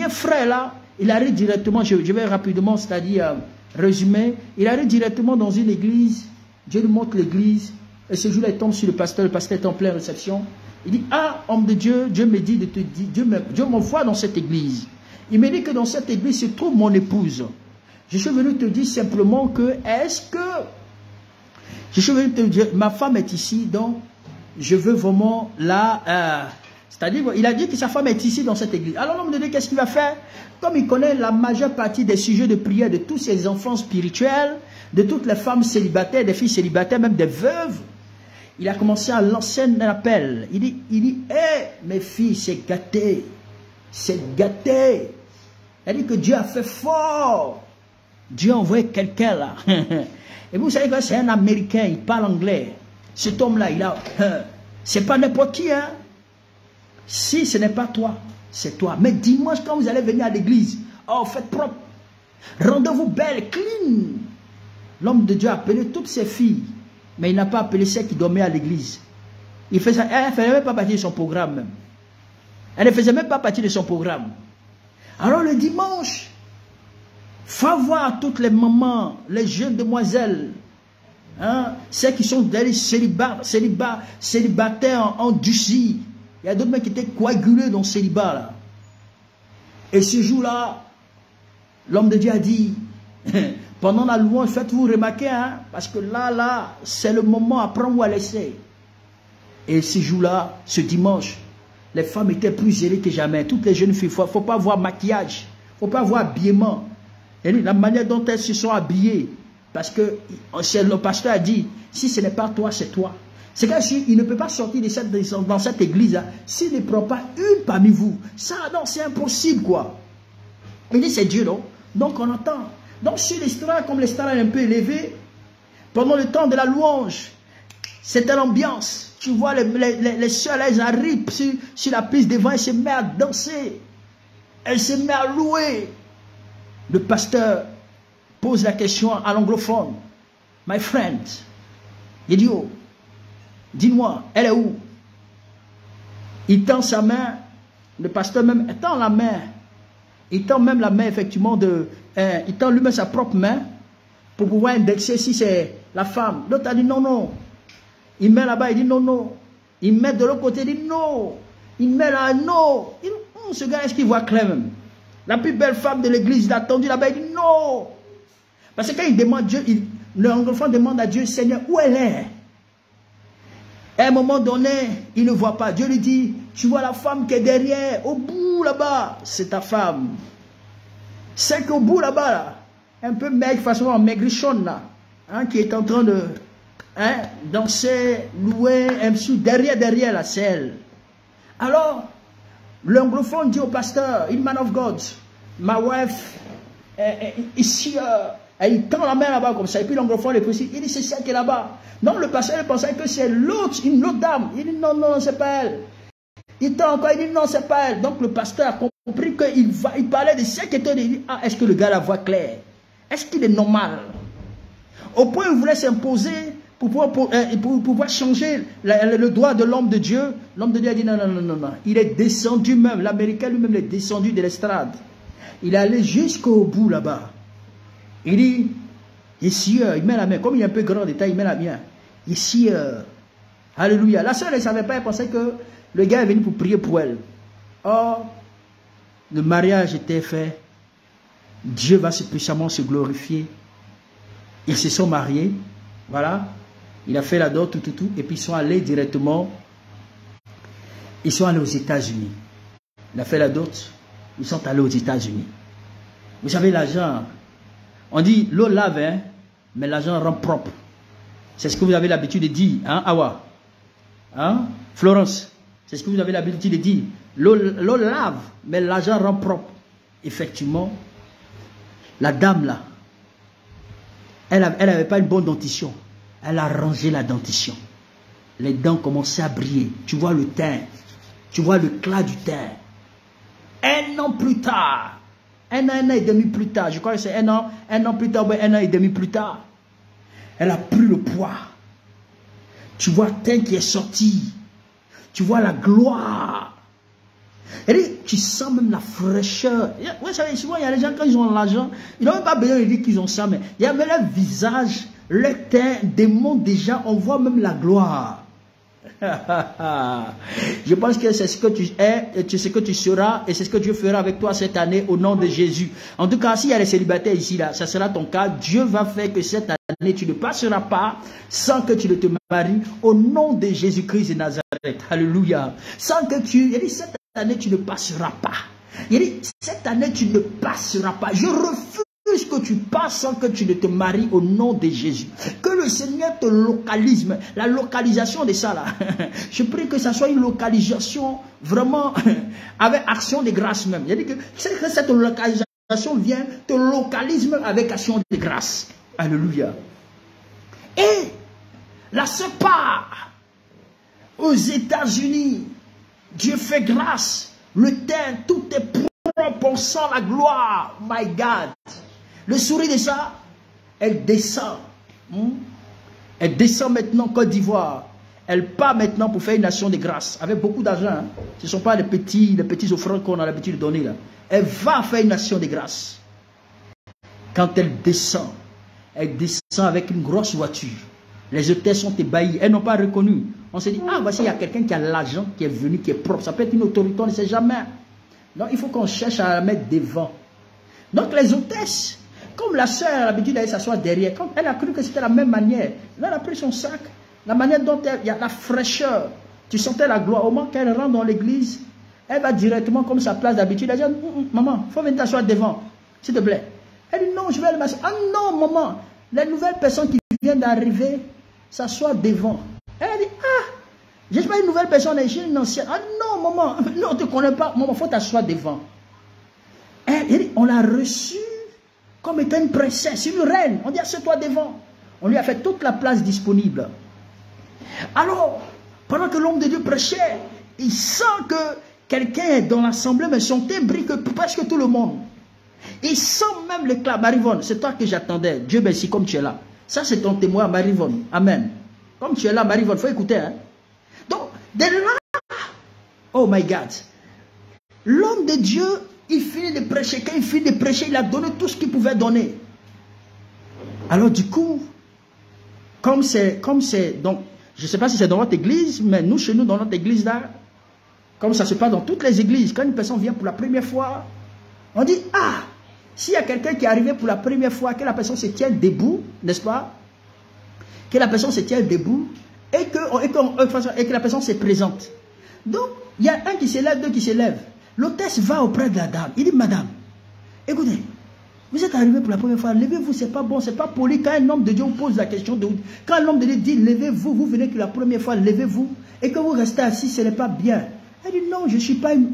frais là. Il arrive directement, je vais rapidement, c'est-à-dire résumer, il arrive directement dans une église. Dieu lui montre l'église. Et ce jour-là, il tombe sur le pasteur est en pleine réception. Il dit, ah, homme de Dieu, Dieu me dit de te dire, Dieu m'envoie dans cette église. Il me dit que dans cette église se trouve mon épouse. Je suis venu te dire simplement que, je suis venu te dire, ma femme est ici, donc je veux vraiment la... c'est-à-dire, il a dit que sa femme est ici dans cette église. Alors l'homme de Dieu, qu'est-ce qu'il va faire? Comme il connaît la majeure partie des sujets de prière de tous ses enfants spirituels, de toutes les femmes célibataires, des filles célibataires, même des veuves, il a commencé à lancer un appel. Il dit, hé, mes filles, c'est gâté. C'est gâté. Il dit que Dieu a fait fort. Dieu a envoyé quelqu'un là. Et vous savez que c'est un Américain, il parle anglais. Cet homme-là, c'est pas n'importe qui, hein. Si ce n'est pas toi, c'est toi. Mais dimanche, quand vous allez venir à l'église, oh, faites propre. Rendez-vous belle, clean. L'homme de Dieu a appelé toutes ses filles. Mais il n'a pas appelé celle qui dormait à l'église. Il fait ça. Elle ne faisait même pas partie de son programme. Même. Elle ne faisait même pas partie de son programme. Alors le dimanche, faut voir toutes les mamans, les jeunes demoiselles, hein, celles qui sont des célibataires endurcis. Il y a d'autres mecs qui étaient coagulés dans le célibat. Là. Et ce jour-là, l'homme de Dieu a dit, pendant la louange, faites-vous remarquer, hein, parce que là, c'est le moment à prendre ou à laisser. Et ce jour-là, ce dimanche, les femmes étaient plus zélées que jamais. Toutes les jeunes filles, il ne faut pas voir maquillage, il ne faut pas voir habillement. Et la manière dont elles se sont habillées, parce que le pasteur a dit, si ce n'est pas toi, c'est toi. C'est qu'il ne peut pas sortir dans cette église s'il ne prend pas une parmi vous. Ça, non, c'est impossible, quoi. Il dit, c'est Dieu, non? Donc, on entend. Donc, sur l'estrade, comme l'estrade est un peu élevée, pendant le temps de la louange, c'était l'ambiance. Tu vois, les soeurs, elles arrivent sur la piste devant, elles se mettent à danser. Elles se mettent à louer. Le pasteur pose la question à l'anglophone. My friend, il dit, oh, dis-moi, elle est où? Il tend sa main, le pasteur même tend la main. Il tend même la main, effectivement, il tend lui-même sa propre main pour pouvoir indexer si c'est la femme. L'autre a dit non, non. Il met là-bas, il dit non, non. Il met de l'autre côté, il dit non. Il met là, non. Ce gars, est-ce qu'il voit clair même? La plus belle femme de l'église, il a attendu là-bas, il dit non. Parce que quand il demande Dieu, l'anglophone demande à Dieu, Seigneur, où elle est? À un moment donné, il ne voit pas. Dieu lui dit, tu vois la femme qui est derrière, au bout là-bas, c'est ta femme. C'est qu'au bout là-bas, là, un peu maigre, façon maigrichonne là, hein, qui est en train de danser, louer, derrière la selle. Alors, l'anglophone dit au pasteur, in man of God, my wife is here. Et il tend la main là-bas comme ça. Et puis l'anglophone est précis. Il dit, c'est celle qui est là-bas. Non, le pasteur pensait que c'est l'autre, une autre dame. Il dit, non, non, c'est pas elle. Il tend encore, il dit, non, c'est pas elle. Donc le pasteur a compris qu'il parlait de celle qui était. Il dit, ah, est-ce que le gars la voit claire? Est-ce qu'il est normal? Au point où il voulait s'imposer pour pouvoir changer le droit de l'homme de Dieu. L'homme de Dieu a dit, non, non, non, non, non. Il est descendu même. L'Américain lui-même est descendu de l'estrade. Il est allé jusqu'au bout là-bas. Il dit, ici, il met la main, comme il est un peu grand de taille, il met la main. Ici, Alléluia. La sœur ne savait pas, elle pensait que le gars est venu pour prier pour elle. Or, le mariage était fait. Dieu va puissamment se glorifier. Ils se sont mariés. Voilà. Il a fait la dot, tout. Et puis ils sont allés directement. Ils sont allés aux États-Unis. Il a fait la dot. Ils sont allés aux États-Unis. Vous savez, l'argent, on dit l'eau lave, hein, mais l'argent rend propre. C'est ce que vous avez l'habitude de dire, hein, Awa? Hein? Florence, c'est ce que vous avez l'habitude de dire. L'eau lave, mais l'argent rend propre. Effectivement, la dame là, elle n'avait pas une bonne dentition. Elle a rangé la dentition. Les dents commençaient à briller. Tu vois le teint. Tu vois l'éclat du teint. Un an plus tard, un an et demi plus tard, je crois que c'est un an plus tard, un an et demi plus tard, elle a pris le poids. Tu vois le teint qui est sorti. Tu vois la gloire. Et tu sens même la fraîcheur. Vous savez, souvent, il y a des gens, quand ils ont l'argent, ils n'ont même pas besoin de dire qu'ils ont ça, mais il y a même leur visage, leur teint démontre déjà, on voit même la gloire. Je pense que c'est ce que tu es, et c'est ce que tu seras, et c'est ce que Dieu fera avec toi cette année au nom de Jésus. En tout cas, s'il y a des célibataires ici, là, ça sera ton cas. Dieu va faire que cette année, tu ne passeras pas sans que tu ne te maries au nom de Jésus-Christ de Nazareth. Alléluia. Sans que tu, il dit, cette année, tu ne passeras pas. Il dit, cette année, tu ne passeras pas. Je refuse que tu passes sans que tu ne te maries au nom de Jésus. Que le Seigneur te localise. La localisation de ça là. Je prie que ça soit une localisation vraiment avec action de grâce même. Il dit que cette localisation vient, te localise même avec action de grâce. Alléluia. Et la sœur part aux États-Unis. Dieu fait grâce. Le teint, tout est propre, on sent la gloire. My God. Le sourire de ça, elle descend. Elle descend maintenant en Côte d'Ivoire. Elle part maintenant pour faire une action de grâce. Avec beaucoup d'argent. Hein. Ce ne sont pas les petits offrandes qu'on a l'habitude de donner. Là. Elle va faire une action de grâce. Quand elle descend avec une grosse voiture. Les hôtesses sont ébahies. Elles n'ont pas reconnu. On s'est dit, ah, voici, il y a quelqu'un qui a l'argent, qui est venu, qui est propre. Ça peut être une autorité, on ne sait jamais. Donc, il faut qu'on cherche à la mettre devant. Donc, les hôtesses, comme la sœur a l'habitude d'aller s'asseoir derrière, quand elle a cru que c'était la même manière, là, elle a pris son sac, la manière dont il y a la fraîcheur, tu sentais la gloire. Au moment qu'elle rentre dans l'église, elle va directement comme sa place d'habitude. Elle dit, maman, il faut venir t'asseoir devant, s'il te plaît. Elle dit, non, je vais aller m'asseoir. Ah non, maman, les nouvelles personnes qui viennent d'arriver s'assoient devant. Elle a dit, ah, je ne suis pas une nouvelle personne, je suis une ancienne. Ah non, maman, non, on ne te connaît pas, maman, il faut t'asseoir devant. Elle dit, on l'a reçue comme étant une princesse, une reine. On dit, assieds-toi devant. On lui a fait toute la place disponible. Alors, pendant que l'homme de Dieu prêchait, il sent que quelqu'un est dans l'assemblée, mais son teint brille que presque tout le monde. Il sent même l'éclat. Marivonne, c'est toi que j'attendais. Dieu merci, comme tu es là. Ça, c'est ton témoin, Marivonne. Amen. Comme tu es là, Marivonne, il faut écouter. Hein? Donc, de là, oh my God, l'homme de Dieu, il finit de prêcher. Quand il finit de prêcher, il a donné tout ce qu'il pouvait donner. Alors du coup, comme c'est, donc, je ne sais pas si c'est dans votre église, mais nous, chez nous, dans notre église là, comme ça se passe dans toutes les églises, quand une personne vient pour la première fois, on dit, ah, s'il y a quelqu'un qui est arrivé pour la première fois, que la personne se tient debout, n'est-ce pas? Que la personne se tient debout et que la personne se présente. Donc, il y a un qui se lève, deux qui se lèvent. L'hôtesse va auprès de la dame. Il dit, madame, écoutez, vous êtes arrivé pour la première fois, levez-vous, c'est pas bon, c'est pas poli. Quand un homme de Dieu vous pose la question, quand un homme de Dieu dit, levez-vous, vous venez que la première fois, levez-vous, et que vous restez assis, ce n'est pas bien. Elle dit, non, je ne suis pas une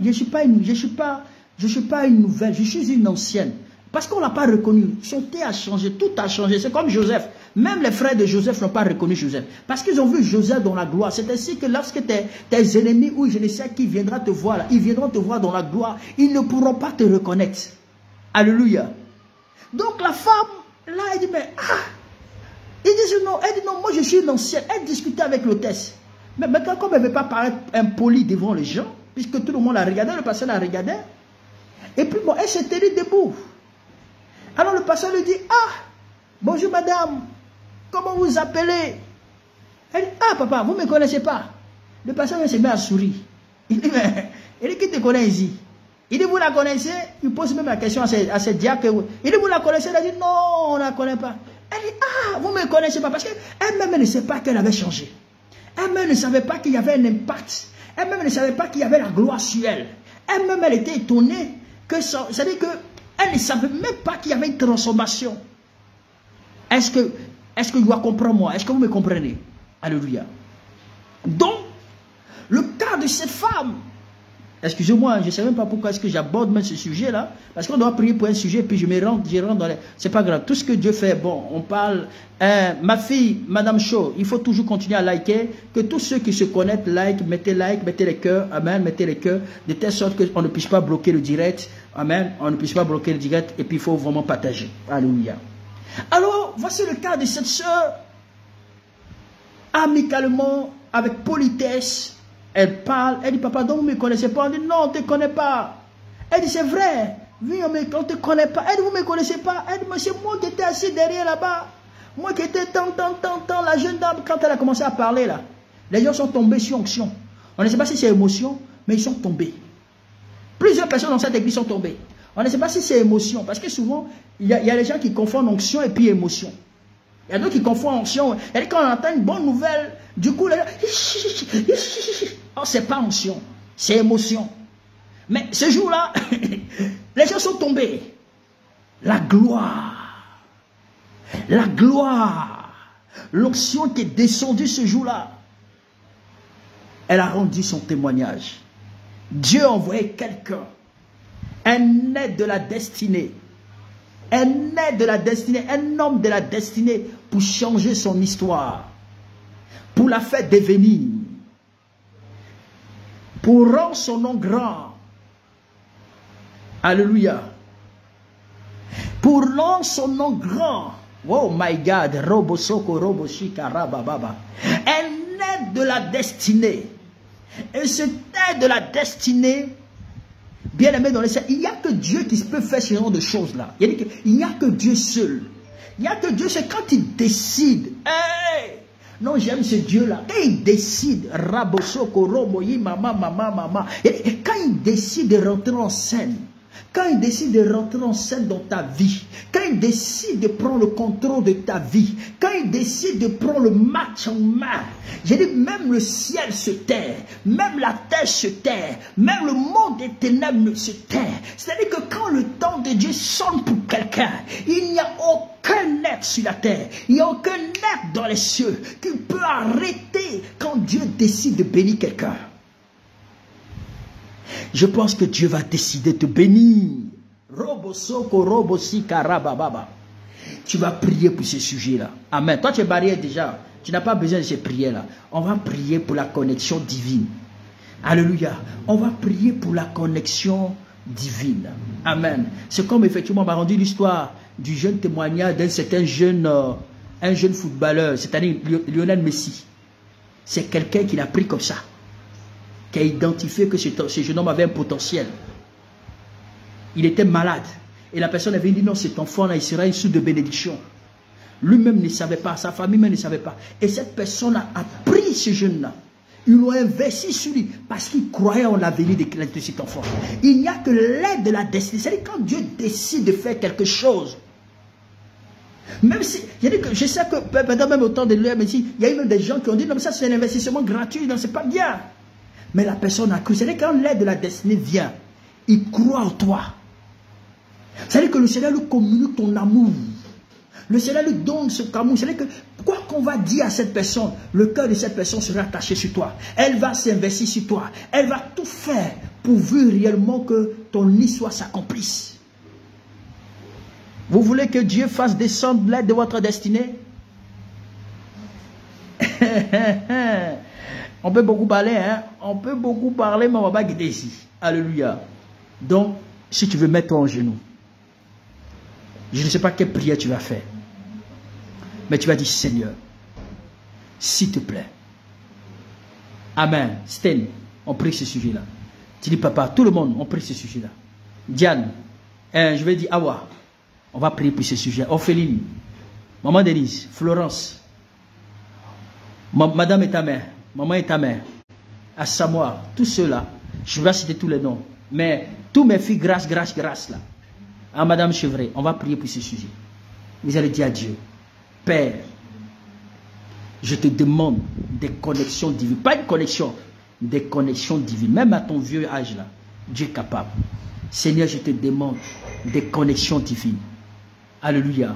nouvelle, je suis une ancienne. Parce qu'on ne l'a pas reconnu. Son thé a changé, tout a changé. C'est comme Joseph. Même les frères de Joseph n'ont pas reconnu Joseph. Parce qu'ils ont vu Joseph dans la gloire. C'est ainsi que lorsque tes ennemis ou je ne sais qui viendra te voir, là, ils viendront te voir dans la gloire. Ils ne pourront pas te reconnaître. Alléluia. Donc la femme, là, elle dit, mais il dit non, elle dit non, moi je suis une ancienne. Elle discutait avec l'hôtesse. Mais maintenant, comme elle ne veut pas paraître impolie devant les gens, puisque tout le monde la regardait, le pasteur la regardait. Et puis bon, elle s'est tenue debout. Alors le pasteur lui dit, ah, bonjour madame, comment vous appelez? Elle dit, ah papa, vous ne me connaissez pas. Le pasteur se met à sourire. Il dit, mais, qui te connaît ici? Il dit, vous la connaissez? Il pose même la question à ce diacre. Il dit, vous la connaissez? Elle dit, non, on ne la connaît pas. Elle dit, ah, vous ne me connaissez pas. Parce qu'elle-même ne sait pas qu'elle avait changé. Elle-même ne savait pas qu'il y avait un impact. Elle-même ne savait pas qu'il y avait la gloire sur elle. Elle-même, elle était étonnée. C'est-à-dire qu'elle ne savait même pas qu'il y avait une transformation. Est-ce que je dois comprendre moi? Est-ce que vous me comprenez? Alléluia. Donc, le cas de cette femme, excusez-moi, je ne sais même pas pourquoi est-ce que j'aborde même ce sujet-là, parce qu'on doit prier pour un sujet, puis je rentre dans les... C'est pas grave, tout ce que Dieu fait, bon, on parle... ma fille, Madame Shaw, il faut toujours continuer à liker, que tous ceux qui se connectent, mettez les cœurs, amen, mettez les cœurs, de telle sorte qu'on ne puisse pas bloquer le direct, amen, on ne puisse pas bloquer le direct, et puis il faut vraiment partager. Alléluia. Alors, voici le cas de cette sœur, amicalement, avec politesse, elle parle, elle dit, papa, donc vous ne me connaissez pas? On dit, non, on ne te connaît pas. Elle dit, c'est vrai, oui, on ne te connaît pas. Elle dit, vous ne me connaissez pas? Elle dit, mais c'est moi qui étais assis derrière là-bas. Moi qui étais tant, la jeune dame, quand elle a commencé à parler là, les gens sont tombés sur onction. On ne sait pas si c'est émotion, mais ils sont tombés. Plusieurs personnes dans cette église sont tombées. On ne sait pas si c'est émotion, parce que souvent, il y a les gens qui confondent onction et puis émotion. Il y a d'autres qui confondent onction. Et quand on entend une bonne nouvelle, du coup, les gens... Oh, c'est pas onction, c'est émotion. Mais ce jour-là, les gens sont tombés. La gloire, l'onction qui est descendue ce jour-là, elle a rendu son témoignage. Dieu a envoyé quelqu'un, un aide de la destinée, un homme de la destinée pour changer son histoire, pour la faire devenir, pour rendre son nom grand. Alléluia. Pour rendre son nom grand. Oh my God. Robo soko, robo shika, rabababa. Un aide de la destinée. Et cet aide de la destinée, bien aimé dans les cieux, il n'y a que Dieu qui peut faire ce genre de choses-là. Il n'y a que Dieu seul. Il n'y a que Dieu, c'est quand il décide. Hey! Non, j'aime ce Dieu-là. Quand il décide, Rabosoko, Romoyi, Mama, quand il décide de rentrer en scène, quand il décide de rentrer en scène dans ta vie, quand il décide de prendre le contrôle de ta vie, quand il décide de prendre le match en main, j'ai dit, même le ciel se terre, même la terre se terre, même le monde des ténèbres se terre. C'est-à-dire que quand le temps de Dieu sonne pour quelqu'un, il n'y a aucun être sur la terre, il n'y a aucun être dans les cieux qui peut arrêter quand Dieu décide de bénir quelqu'un. Je pense que Dieu va décider de te bénir. Tu vas prier pour ce sujet-là. Amen. Toi, tu es marié déjà. Tu n'as pas besoin de ces prières-là. On va prier pour la connexion divine. Alléluia. On va prier pour la connexion divine. Amen. C'est comme effectivement on m'a rendu l'histoire du jeune témoignage d'un certain jeune, un jeune footballeur, c'est-à-dire Lionel Messi. C'est quelqu'un qui l'a pris comme ça, qui a identifié que ce jeune homme avait un potentiel. Il était malade. Et la personne avait dit, non, cet enfant-là, il sera une source de bénédiction. Lui-même ne savait pas, sa famille même ne savait pas. Et cette personne a pris ce jeune-là. Ils l'ont investi sur lui parce qu'il croyait en l'avenir de cet enfant. Il n'y a que l'aide de la destinée. C'est-à-dire quand Dieu décide de faire quelque chose, même si, je sais que pendant même au temps de l'heure, il y a eu même des gens qui ont dit, non, mais ça c'est un investissement gratuit, non, c'est pas bien. Mais la personne a cru. C'est-à-dire quand l'aide de la destinée vient, il croit en toi. C'est-à-dire que le Seigneur lui communique ton amour. Le Seigneur lui donne ce amour. C'est-à-dire que quoi qu'on va dire à cette personne, le cœur de cette personne sera attaché sur toi. Elle va s'investir sur toi. Elle va tout faire pourvu réellement que ton histoire s'accomplisse. Vous voulez que Dieu fasse descendre l'aide de votre destinée? On peut beaucoup parler, hein? On peut beaucoup parler, mais on ne va pas guider ici. Alléluia. Donc, si tu veux mettre en genoux, je ne sais pas quelle prière tu vas faire. Mais tu vas dire, Seigneur, s'il te plaît. Amen. Sten, on prie ce sujet-là. Tu dis, papa, tout le monde, on prie ce sujet-là. Diane, je vais dire, Awa, on va prier pour ce sujet. Ophéline, Maman Denise, Florence. Madame est ta mère, maman est ta mère, à Samoa, tous ceux-là, je vais citer tous les noms, mais tous mes filles grâce là, à Madame Chevret, on va prier pour ce sujet. Vous allez dire à Dieu, Père, je te demande des connexions divines, pas une connexion, des connexions divines, même à ton vieux âge là, Dieu est capable. Seigneur, je te demande des connexions divines. Alléluia.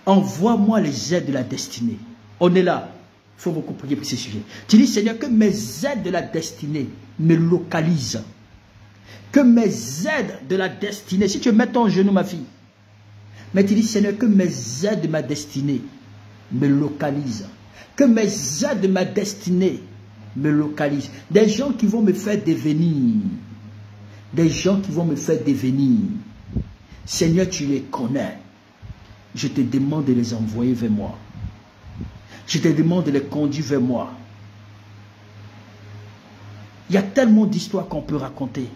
Envoie-moi les aides de la destinée. On est là. Il faut beaucoup prier pour ce sujet. Tu dis, Seigneur, que mes aides de la destinée me localisent. Que mes aides de la destinée, si tu mets ton genou, ma fille, mais tu dis, Seigneur, que mes aides de ma destinée me localisent. Que mes aides de ma destinée me localisent. Des gens qui vont me faire devenir. Des gens qui vont me faire devenir. Seigneur, tu les connais. Je te demande de les envoyer vers moi. Je te demande de les conduire vers moi. Il y a tellement d'histoires qu'on peut raconter.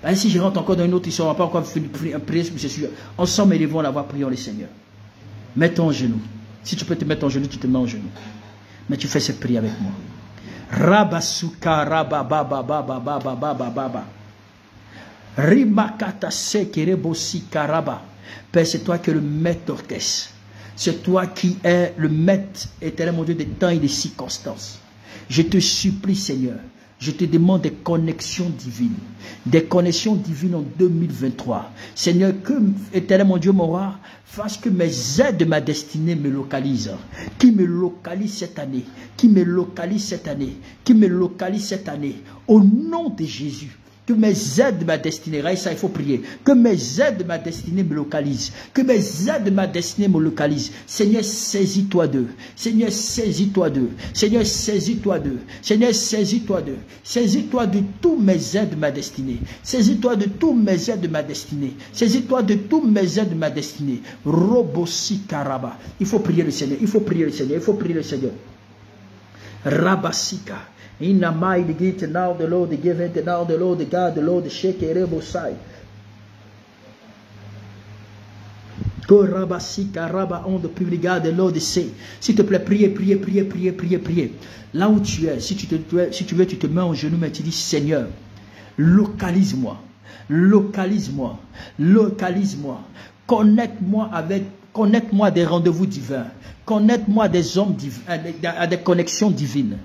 Ben, si je rentre encore dans une autre histoire, on ne va pas encore prier sur ce sujet. Ensemble, ils vont l'avoir, prions le Seigneur. Mets ton genou. Si tu peux te mettre en genou, tu te mets en genou. Mais tu fais cette prière avec moi. Rabasuka rabababababababababa. Rimakata sekerebosi karaba. Père, c'est toi qui es le maître d'orchestre. C'est toi qui es le maître éternel, mon Dieu, des temps et des circonstances. Je te supplie, Seigneur, je te demande des connexions divines. Des connexions divines en 2023. Seigneur, que, éternel, mon Dieu, mon roi, fasse que mes aides de ma destinée me localisent. Qui me localise cette année. Qui me localise cette année. Qui me localise cette année. Au nom de Jésus. Que mes aides de ma destinée, ça il faut prier, que mes aides de ma destinée me localisent, que mes aides de ma destinée me localisent. Seigneur, saisis-toi d'eux. Seigneur, saisis-toi d'eux. Seigneur, saisis-toi d'eux. Seigneur, saisis-toi d'eux. Saisis-toi de tous mes aides de ma destinée. Saisis-toi de tous mes aides de ma destinée. Saisis-toi de tous mes aides de ma destinée. Robosi karaba. Il faut prier le Seigneur. Il faut prier le Seigneur. Il faut prier le Seigneur. Rabasika. In the mighty gate now the Lord, the given now the Lord, the God, the Lord, the shake a rebel side. Go rabasika raba on the public God, the Lord say. S'il te plaît, priez. Là où tu es, si tu veux, tu te mets en genou, mais tu dis, Seigneur, localise-moi, connecte-moi des rendez-vous divins. Connecte-moi des hommes à des connexions divines.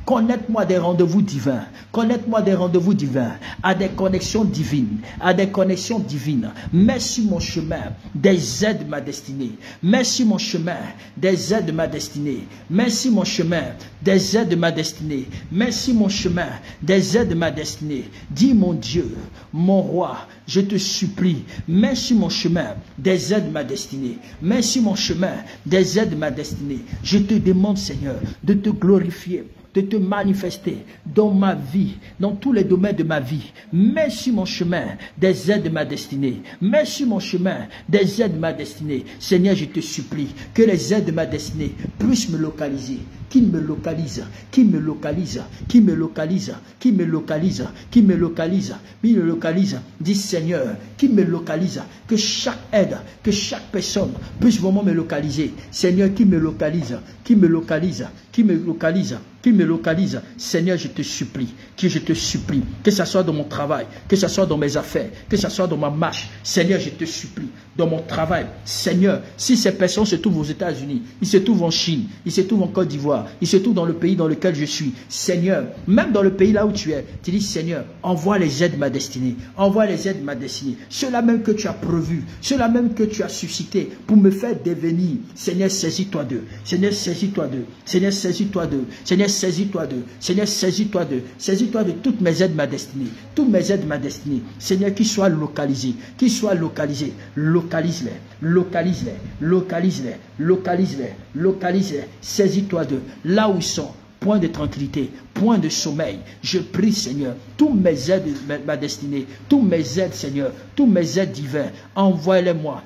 Connecte-moi des rendez-vous divins. À des connexions divines. Mets sur mon chemin des aides de ma destinée. Mets sur mon chemin des aides de ma destinée. Mets sur mon chemin des aides de ma destinée. Mets sur mon chemin des aides de ma destinée. Dis mon Dieu, mon roi, je te supplie, mets sur mon chemin des aides de ma destinée. Mets sur mon chemin des aides de ma destinée. Je te demande, Seigneur, de te glorifier, de te manifester dans ma vie, dans tous les domaines de ma vie. Mets sur mon chemin des aides de ma destinée. Mets sur mon chemin des aides de ma destinée. Seigneur, je te supplie que les aides de ma destinée puissent me localiser. Qui me localise. Dis Seigneur, qui me localise. Que chaque aide, que chaque personne puisse vraiment me localiser. Seigneur, qui me localise. Seigneur, je te supplie, que ce soit dans mon travail, que ce soit dans mes affaires, que ce soit dans ma marche. Seigneur, je te supplie, dans mon travail. Seigneur, si ces personnes se trouvent aux États-Unis, ils se trouvent en Chine, ils se trouvent en Côte d'Ivoire, ils se trouvent dans le pays dans lequel je suis. Seigneur, même dans le pays là où tu es, tu dis Seigneur, envoie les aides de ma destinée. Ceux-là même que tu as prévu, ceux-là même que tu as suscité pour me faire devenir. Seigneur, saisis-toi d'eux. Seigneur, saisis-toi de toutes mes aides de ma destinée. Seigneur, qu'ils soient localisés. Localise-les. Saisis-toi d'eux. Là où ils sont. Point de tranquillité, point de sommeil. Je prie, Seigneur, tous mes aides de ma destinée, tous mes aides, Seigneur, tous mes aides divins, envoie-les-moi.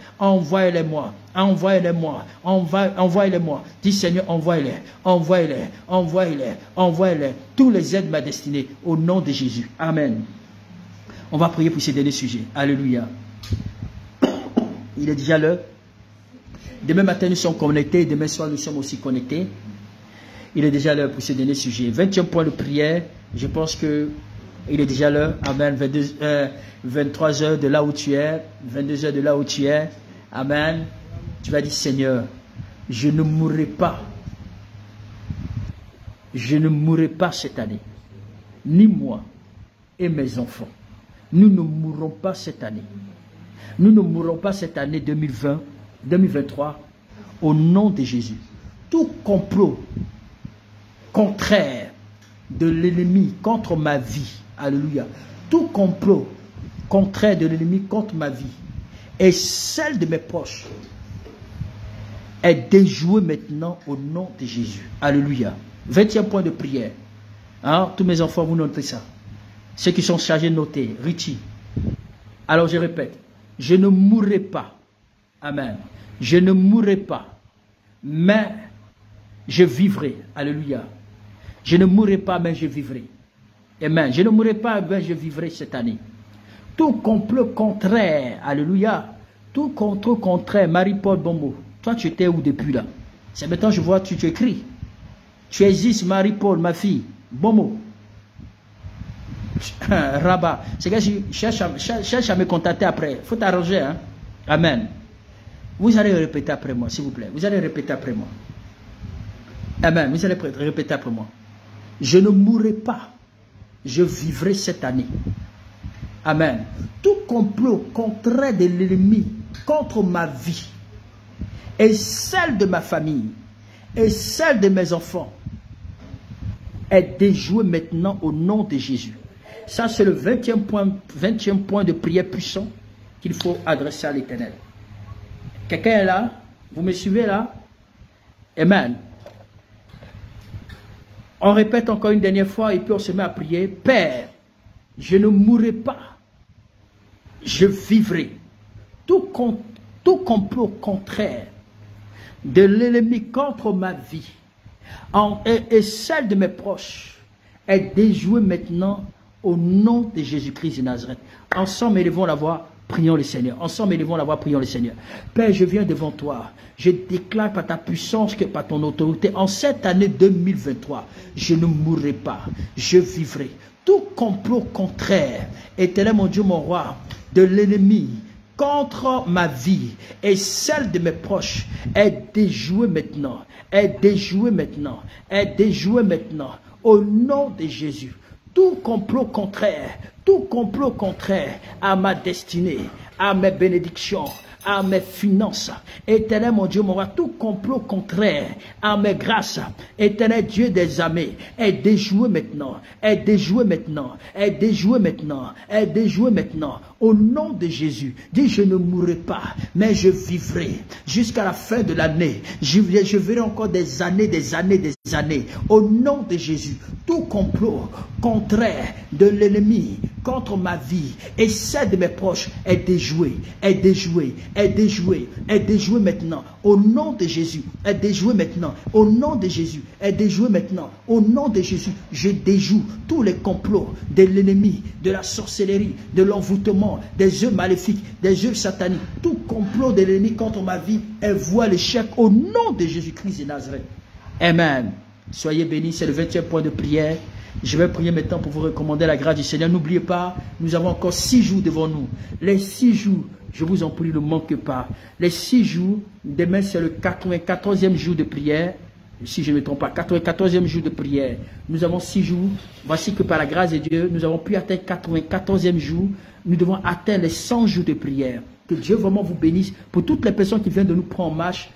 Dis, Seigneur, envoie-les. Tous les aides de ma destinée, au nom de Jésus. Amen. On va prier pour ces derniers sujets. Alléluia. Il est déjà l'heure. Demain matin, nous sommes connectés. Demain soir, nous sommes aussi connectés. Il est déjà l'heure pour ce dernier sujet. 20e point de prière. Je pense que il est déjà l'heure. Amen. 23 heures de là où tu es. 22 heures de là où tu es. Amen. Tu vas dire, Seigneur, je ne mourrai pas. Je ne mourrai pas cette année. Ni moi et mes enfants. Nous ne mourrons pas cette année. Nous ne mourrons pas cette année 2023 au nom de Jésus. Tout complot contraire de l'ennemi contre ma vie, alléluia, tout complot contraire de l'ennemi contre ma vie et celle de mes proches est déjoué maintenant au nom de Jésus, alléluia. 20e point de prière. Hein? Tous mes enfants, vous notez ça. Ceux qui sont chargés de noter, Richie. Alors je répète, je ne mourrai pas. Amen. Je ne mourrai pas, mais je vivrai. Alléluia. Je ne mourrai pas, mais je vivrai. Amen. Je ne mourrai pas, mais je vivrai cette année. Tout complot contraire, alléluia. Tout complot contraire, Marie-Paul Bombo. Toi, tu étais où depuis là? C'est maintenant que je vois, tu écris. Tu existes, Marie-Paul, ma fille. Bombo. Rabat. C'est que je cherche à me contacter après. Il faut t'arranger. Hein? Amen. Vous allez répéter après moi, s'il vous plaît. Vous allez répéter après moi. Amen. Vous allez répéter après moi. Je ne mourrai pas. Je vivrai cette année. Amen. Tout complot contraire de l'ennemi contre ma vie et celle de ma famille et celle de mes enfants est déjoué maintenant au nom de Jésus. Ça, c'est le 20e point de prière puissant qu'il faut adresser à l'Éternel. Quelqu'un est là? Vous me suivez là? Amen. On répète encore une dernière fois et puis on se met à prier. Père, je ne mourrai pas. Je vivrai. Tout complot contraire de l'ennemi contre ma vie et celle de mes proches est déjoué maintenant au nom de Jésus-Christ de Nazareth. Ensemble, élevons la voix, prions le Seigneur. Ensemble, élevons la voix, prions le Seigneur. Père, je viens devant toi. Je déclare par ta puissance, que par ton autorité, en cette année 2023, je ne mourrai pas, je vivrai. Tout complot contraire, éternel mon Dieu, mon roi, de l'ennemi contre ma vie et celle de mes proches est déjoué maintenant, est déjoué maintenant, est déjoué maintenant, au nom de Jésus. Tout complot contraire à ma destinée, à mes bénédictions, à mes finances, éternel mon Dieu, mon roi, tout complot contraire à mes grâces, éternel Dieu des armées, est déjoué maintenant, est déjoué maintenant, est déjoué maintenant, est déjoué maintenant, au nom de Jésus. Dis, je ne mourrai pas, mais je vivrai jusqu'à la fin de l'année. Je verrai encore des années, des années, des années, au nom de Jésus. Tout complot contraire de l'ennemi contre ma vie et celle de mes proches est déjoué, est déjoué, est déjoué, est déjoué maintenant, au nom de Jésus, est déjoué maintenant, au nom de Jésus, est déjoué maintenant, au nom de Jésus. Je déjoue tous les complots de l'ennemi, de la sorcellerie, de l'envoûtement, des œuvres maléfiques, des œuvres sataniques. Tout complot de l'ennemi contre ma vie est voué à l'échec au nom de Jésus-Christ de Nazareth. Amen. Soyez bénis, c'est le 20e point de prière. Je vais prier maintenant pour vous recommander la grâce du Seigneur. N'oubliez pas, nous avons encore 6 jours devant nous. Les 6 jours, je vous en prie, ne manquez pas. Les 6 jours, demain c'est le 94e jour de prière. Si je ne me trompe pas, 94e jour de prière. Nous avons 6 jours. Voici que par la grâce de Dieu, nous avons pu atteindre 94e jour. Nous devons atteindre les 100 jours de prière. Que Dieu vraiment vous bénisse. Pour toutes les personnes qui viennent de nous prendre en marche,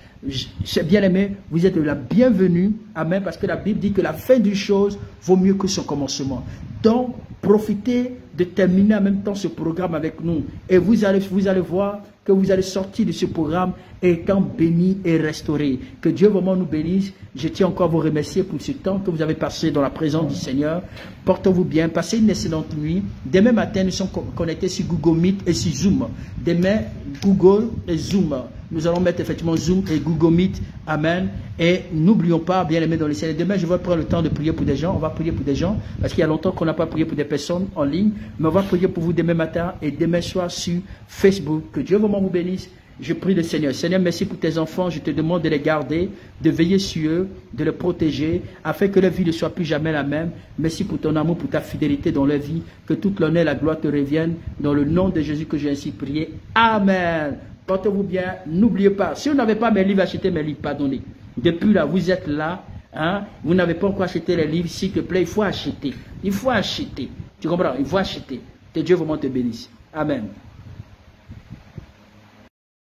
bien aimé, vous êtes la bienvenue. Amen. Parce que la Bible dit que la fin d'une chose vaut mieux que son commencement. Donc, profitez de terminer en même temps ce programme avec nous. Et vous allez voir que vous allez sortir de ce programme étant béni et restauré. Que Dieu vraiment nous bénisse. Je tiens encore à vous remercier pour ce temps que vous avez passé dans la présence du Seigneur. Portez-vous bien. Passez une excellente nuit. Demain matin, nous sommes connectés sur Google Meet et sur Zoom. Demain, Google et Zoom. Nous allons mettre effectivement Zoom et Google Meet. Amen. Et n'oublions pas, bien aimés dans le Seigneur, demain je vais prendre le temps de prier pour des gens. On va prier pour des gens parce qu'il y a longtemps qu'on n'a pas prié pour des personnes en ligne. Mais on va prier pour vous demain matin et demain soir sur Facebook. Que Dieu vraiment vous bénisse Je prie le Seigneur. Seigneur, merci pour tes enfants. Je te demande de les garder, de veiller sur eux, de les protéger, afin que leur vie ne soit plus jamais la même. Merci pour ton amour, pour ta fidélité dans leur vie. Que toute l'honneur et la gloire te reviennent. Dans le nom de Jésus que j'ai ainsi prié. Amen. Portez-vous bien. N'oubliez pas, si vous n'avez pas mes livres, achetez mes livres. Pardonnez. Depuis là, vous êtes là. Hein? Vous n'avez pas encore acheté les livres. S'il te plaît, il faut acheter. Il faut acheter. Tu comprends? Il faut acheter. Que Dieu vraiment te bénisse. Amen.